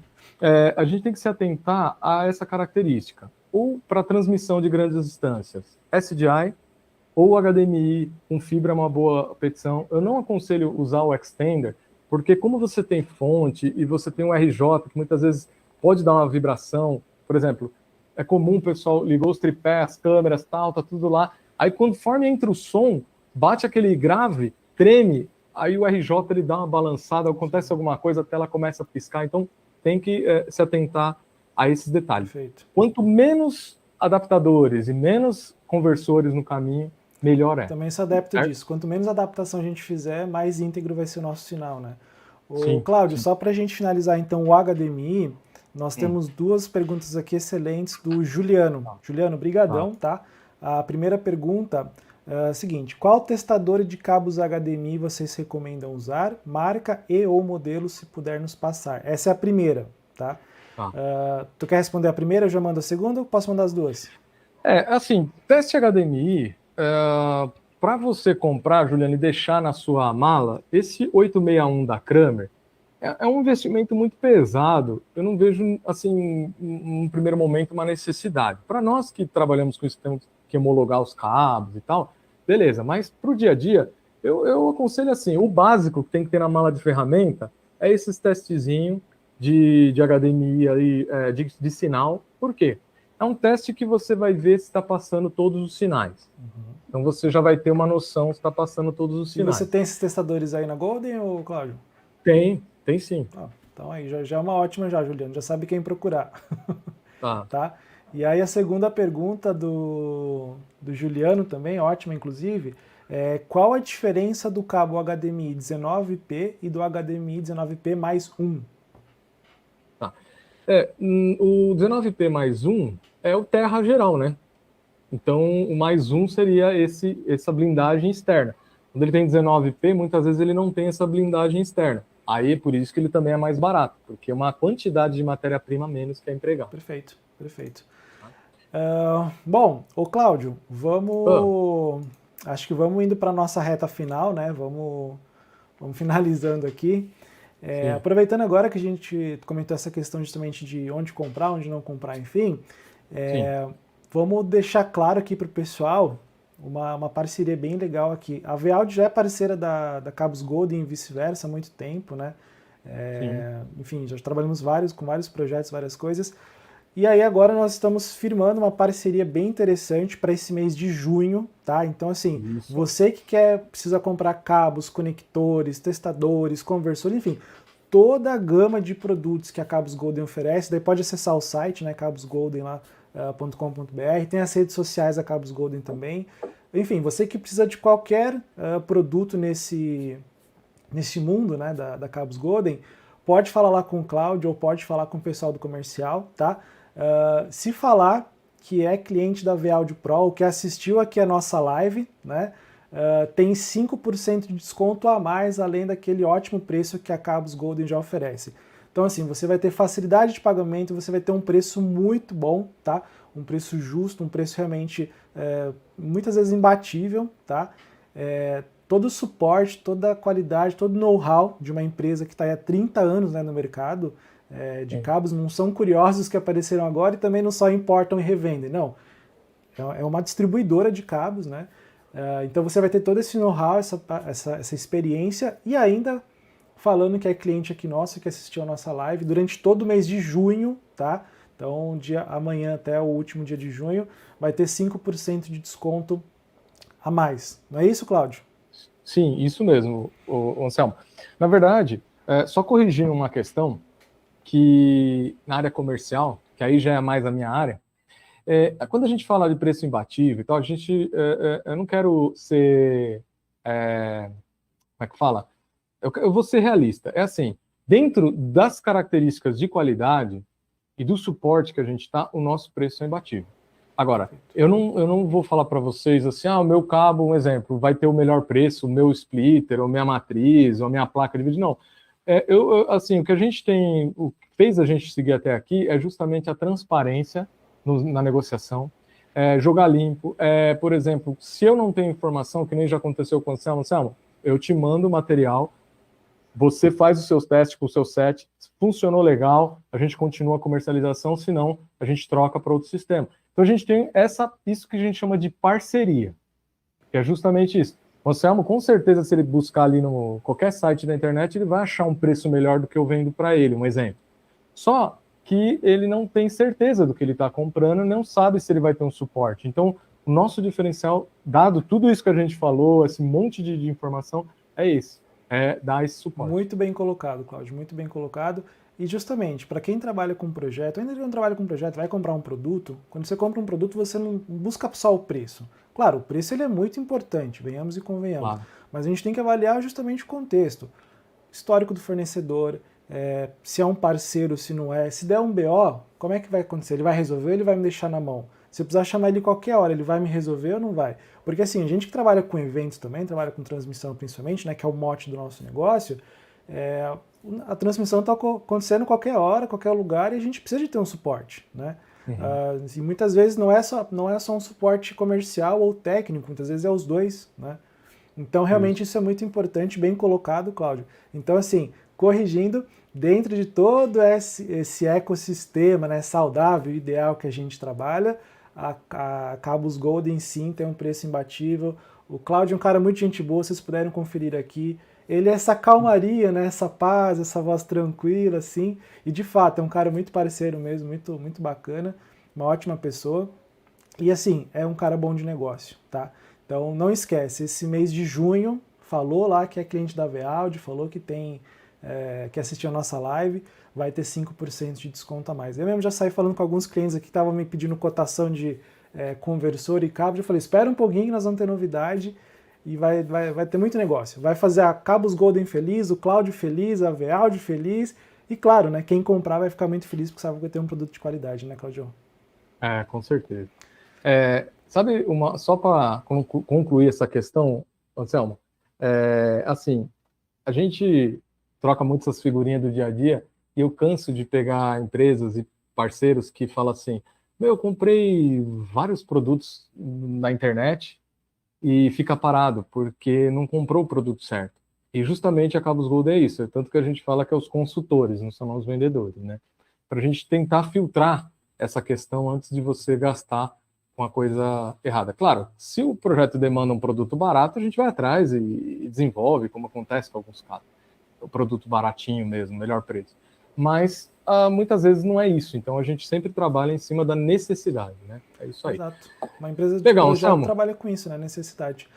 S2: a gente tem que se atentar a essa característica, ou para transmissão de grandes distâncias, SDI, ou HDMI com fibra é uma boa petição. Eu não aconselho usar o extender, porque como você tem fonte e você tem um RJ, que muitas vezes pode dar uma vibração, por exemplo, é comum o pessoal ligou os tripés, as câmeras, tal, tá tudo lá. Aí, conforme entra o som, bate aquele grave, treme, aí o RJ ele dá uma balançada, acontece alguma coisa, a tela começa a piscar. Então, tem que se atentar a esses detalhes.
S1: Perfeito.
S2: Quanto menos adaptadores e menos conversores no caminho, melhor é.
S1: Também sou adepto disso. Quanto menos adaptação a gente fizer, mais íntegro vai ser o nosso sinal, né?
S2: Sim,
S1: Cláudio,
S2: sim.
S1: só para a gente finalizar então o HDMI, nós temos duas perguntas aqui excelentes do Juliano. Juliano, brigadão, tá? A primeira pergunta é a seguinte: qual testador de cabos HDMI vocês recomendam usar? Marca e ou modelo, se puder nos passar. Essa é a primeira, tá? Tu quer responder a primeira? Eu já mando a segunda ou posso mandar as duas?
S2: Assim, teste HDMI, para você comprar, Juliano, e deixar na sua mala, esse 861 da Kramer é um investimento muito pesado. Eu não vejo, assim, num primeiro momento, uma necessidade. Para nós que trabalhamos com isso, temos que homologar os cabos e tal, beleza, mas para o dia a dia, eu aconselho assim, o básico que tem que ter na mala de ferramenta é esses testezinhos de HDMI aí, de sinal. Por quê? É um teste que você vai ver se está passando todos os sinais. Então você já vai ter uma noção se está passando todos os sinais.
S1: E você tem esses testadores aí na Golden, ou Cláudio?
S2: Tem sim.
S1: Então aí já é uma ótima já, Juliano. Já sabe quem procurar.
S2: Tá?
S1: E aí a segunda pergunta do Juliano também, ótima inclusive, qual a diferença do cabo HDMI 19P e do HDMI 19P mais 1?
S2: O 19P mais 1 é o terra geral, né? Então, o mais 1 seria essa blindagem externa. Quando ele tem 19P, muitas vezes ele não tem essa blindagem externa. Aí, por isso que ele também é mais barato, porque é uma quantidade de matéria-prima menos que é empregado.
S1: Perfeito. Bom, ô Cláudio, acho que vamos indo para a nossa reta final, né? Vamos finalizando aqui. Aproveitando agora que a gente comentou essa questão justamente de onde comprar, onde não comprar, enfim, vamos deixar claro aqui para o pessoal uma parceria bem legal aqui. A Vealdi já é parceira da Cabos Golden e vice-versa há muito tempo, né? Enfim, já trabalhamos com vários projetos, várias coisas. E aí agora nós estamos firmando uma parceria bem interessante para esse mês de junho, tá? Então assim, você que precisa comprar cabos, conectores, testadores, conversores, enfim, toda a gama de produtos que a Cabos Golden oferece, daí pode acessar o site, né, cabosgolden.com.br, tem as redes sociais da Cabos Golden também. Enfim, você que precisa de qualquer produto nesse mundo, né, da Cabos Golden, pode falar lá com o Cláudio ou pode falar com o pessoal do comercial, tá? Se falar que é cliente da Vealdi Pro ou que assistiu aqui a nossa live, né, tem 5% de desconto a mais, além daquele ótimo preço que a Cabos Golden já oferece. Então assim, você vai ter facilidade de pagamento, você vai ter um preço muito bom, tá? Um preço justo, um preço realmente muitas vezes imbatível, tá? Todo o suporte, toda a qualidade, todo o know-how de uma empresa que está há 30 anos, né, no mercado de cabos, não são curiosos que apareceram agora e também não só importam e revendem, não. É uma distribuidora de cabos, né? Então você vai ter todo esse know-how, essa experiência e ainda falando que é cliente aqui nosso, que assistiu a nossa live durante todo o mês de junho, tá? Então, amanhã até o último dia de junho, vai ter 5% de desconto a mais. Não é isso, Cláudio?
S2: Sim, isso mesmo, Anselmo. Na verdade, só corrigindo uma questão que na área comercial, que aí já é mais a minha área, quando a gente fala de preço imbatível e tal, eu não quero ser, como é que fala? Eu vou ser realista. É assim, dentro das características de qualidade e do suporte que a gente está, o nosso preço é imbatível. Agora, eu não vou falar para vocês assim, o meu cabo, um exemplo, vai ter o melhor preço, o meu splitter, ou minha matriz, ou a minha placa de vídeo, não. Assim, o que a gente tem, o que fez a gente seguir até aqui é justamente a transparência na negociação, jogar limpo. Por exemplo, se eu não tenho informação, que nem já aconteceu com o Anselmo, eu te mando o material, você faz os seus testes com o seu set, funcionou legal, a gente continua a comercialização, senão a gente troca para outro sistema. Então a gente tem isso que a gente chama de parceria, que é justamente isso. O Anselmo, com certeza, se ele buscar ali no qualquer site da internet, ele vai achar um preço melhor do que eu vendo para ele, um exemplo. Só que ele não tem certeza do que ele está comprando, não sabe se ele vai ter um suporte. Então, o nosso diferencial, dado tudo isso que a gente falou, esse monte de informação, é esse, é dar esse suporte.
S1: Muito bem colocado, Cláudio, muito bem colocado. E justamente, para quem trabalha com projeto, ainda que não trabalha com projeto, vai comprar um produto, quando você compra um produto, você não busca só o preço. Claro, o preço ele é muito importante, venhamos e convenhamos, claro. Mas a gente tem que avaliar justamente o contexto, histórico do fornecedor, se é um parceiro, se não é, se der um BO, como é que vai acontecer? Ele vai resolver ou ele vai me deixar na mão? Se eu precisar chamar ele qualquer hora, ele vai me resolver ou não vai? Porque assim, a gente que trabalha com eventos também, trabalha com transmissão principalmente, né, que é o mote do nosso negócio, a transmissão está acontecendo qualquer hora, qualquer lugar, e a gente precisa de ter um suporte, né? Uhum. E muitas vezes não é só um suporte comercial ou técnico, muitas vezes é os dois, né? Então realmente isso é muito importante, bem colocado, Cláudio. Então assim, corrigindo, dentro de todo esse ecossistema, né, saudável, ideal que a gente trabalha, a Cabos Golden sim tem um preço imbatível. O Cláudio é um cara muito gente boa, vocês puderem conferir aqui. Ele é essa calmaria, né, essa paz, essa voz tranquila, assim. E de fato, é um cara muito parceiro mesmo, muito, muito bacana, uma ótima pessoa. E assim, é um cara bom de negócio, tá? Então não esquece, esse mês de junho, falou lá que é cliente da Vealdi, falou que tem... que assistiu a nossa live, vai ter 5% de desconto a mais. Eu mesmo já saí falando com alguns clientes aqui que estavam me pedindo cotação de conversor e cabo, eu falei, espera um pouquinho que nós vamos ter novidade e vai ter muito negócio. Vai fazer a Cabos Golden feliz, o Cláudio feliz, a Vealdi feliz, e claro, né, quem comprar vai ficar muito feliz porque sabe que vai ter um produto de qualidade, né, Cláudio?
S2: Com certeza. Sabe, só para concluir essa questão, Anselmo, assim, a gente troca muito essas figurinhas do dia a dia, e eu canso de pegar empresas e parceiros que falam assim, eu comprei vários produtos na internet e fica parado, porque não comprou o produto certo. E justamente a Cabos Gold é isso, tanto que a gente fala que é os consultores, não são os vendedores, né? Para a gente tentar filtrar essa questão antes de você gastar com a coisa errada. Claro, se o projeto demanda um produto barato, a gente vai atrás e desenvolve, como acontece com alguns casos. O produto baratinho mesmo, melhor preço. Mas muitas vezes não é isso. Então a gente sempre trabalha em cima da necessidade, né? É isso aí.
S1: Exato. Uma empresa de
S2: legal,
S1: projeto trabalha com isso, né? Necessidade.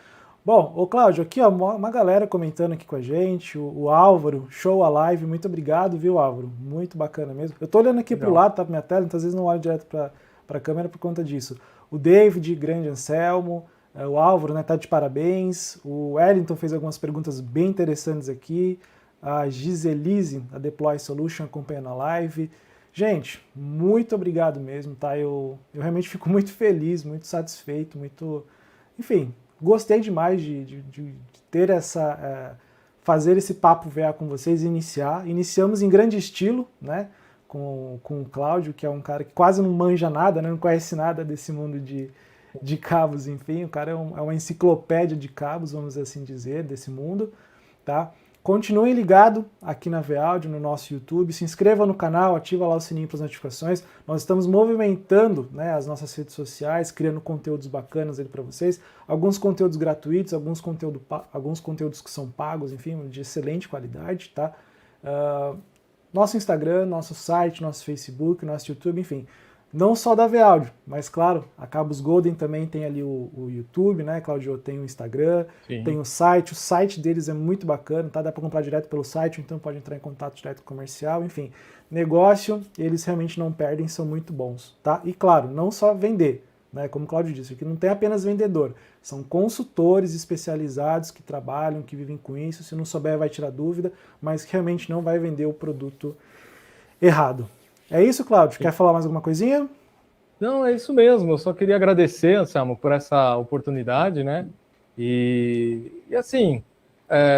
S1: Bom, ô Cláudio, aqui ó, uma galera comentando aqui com a gente, o Álvaro, show a live, muito obrigado, viu, Álvaro? Muito bacana mesmo. Eu tô olhando aqui pro lado, tá pra minha tela, então às vezes não olho direto pra a câmera por conta disso. O David, grande Anselmo, o Álvaro, né, tá de parabéns. O Wellington fez algumas perguntas bem interessantes aqui. A Giselise, a Deploy Solution, acompanhando a live. Gente, muito obrigado mesmo, tá? Eu realmente fico muito feliz, muito satisfeito, muito... Enfim, gostei demais de ter fazer esse papo VA com vocês e iniciar. Iniciamos em grande estilo, né? Com o Cláudio, que é um cara que quase não manja nada, né? Não conhece nada desse mundo de cabos, enfim. O cara é uma enciclopédia de cabos, vamos assim dizer, desse mundo, tá? Continuem ligados aqui na Vealdi, no nosso YouTube, se inscreva no canal, ativa lá o sininho para as notificações. Nós estamos movimentando, né, as nossas redes sociais, criando conteúdos bacanas para vocês, alguns conteúdos gratuitos, alguns conteúdos que são pagos, enfim, de excelente qualidade, tá? Nosso Instagram, nosso site, nosso Facebook, nosso YouTube, enfim, não só da Vealdi, mas claro, a Cabos Golden também tem ali o YouTube, né, Cláudio? Tem o Instagram, sim, tem o site deles é muito bacana, tá? Dá para comprar direto pelo site, então pode entrar em contato direto com o comercial, enfim. Negócio, eles realmente não perdem, são muito bons, tá? E claro, não só vender, né, como o Cláudio disse, aqui não tem apenas vendedor, são consultores especializados que trabalham, que vivem com isso, se não souber vai tirar dúvida, mas realmente não vai vender o produto errado. É isso, Cláudio? Quer falar mais alguma coisinha?
S2: Não, é isso mesmo. Eu só queria agradecer, Anselmo, por essa oportunidade, né? E assim,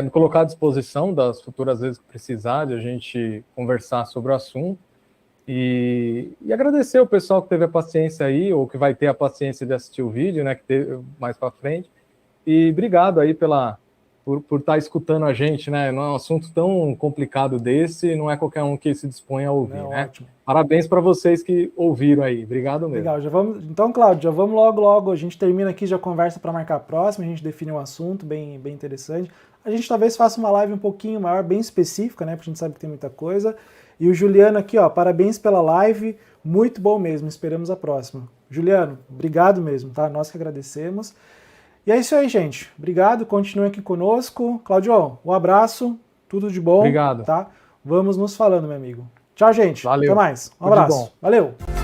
S2: me colocar à disposição das futuras vezes que precisar de a gente conversar sobre o assunto. E agradecer o pessoal que teve a paciência aí, ou que vai ter a paciência de assistir o vídeo, né? Que teve mais para frente. E obrigado aí por por estar escutando a gente, né? Num assunto tão complicado desse, não é qualquer um que se dispõe a ouvir, né?
S1: Ótimo.
S2: Parabéns para vocês que ouviram aí. Obrigado mesmo.
S1: Legal, então, Cláudio, já vamos logo, a gente termina aqui, já conversa para marcar a próxima, a gente define um assunto bem interessante. A gente talvez faça uma live um pouquinho maior, bem específica, né? Porque a gente sabe que tem muita coisa. E o Juliano aqui, ó, parabéns pela live, muito bom mesmo, esperamos a próxima. Juliano, obrigado mesmo, tá? Nós que agradecemos. E é isso aí, gente. Obrigado, continue aqui conosco. Claudio, um abraço, tudo de bom.
S2: Obrigado.
S1: Tá? Vamos nos falando, meu amigo. Tchau, gente.
S2: Valeu.
S1: Até mais. Um
S2: Tudo de
S1: abraço.
S2: bom.
S1: Valeu.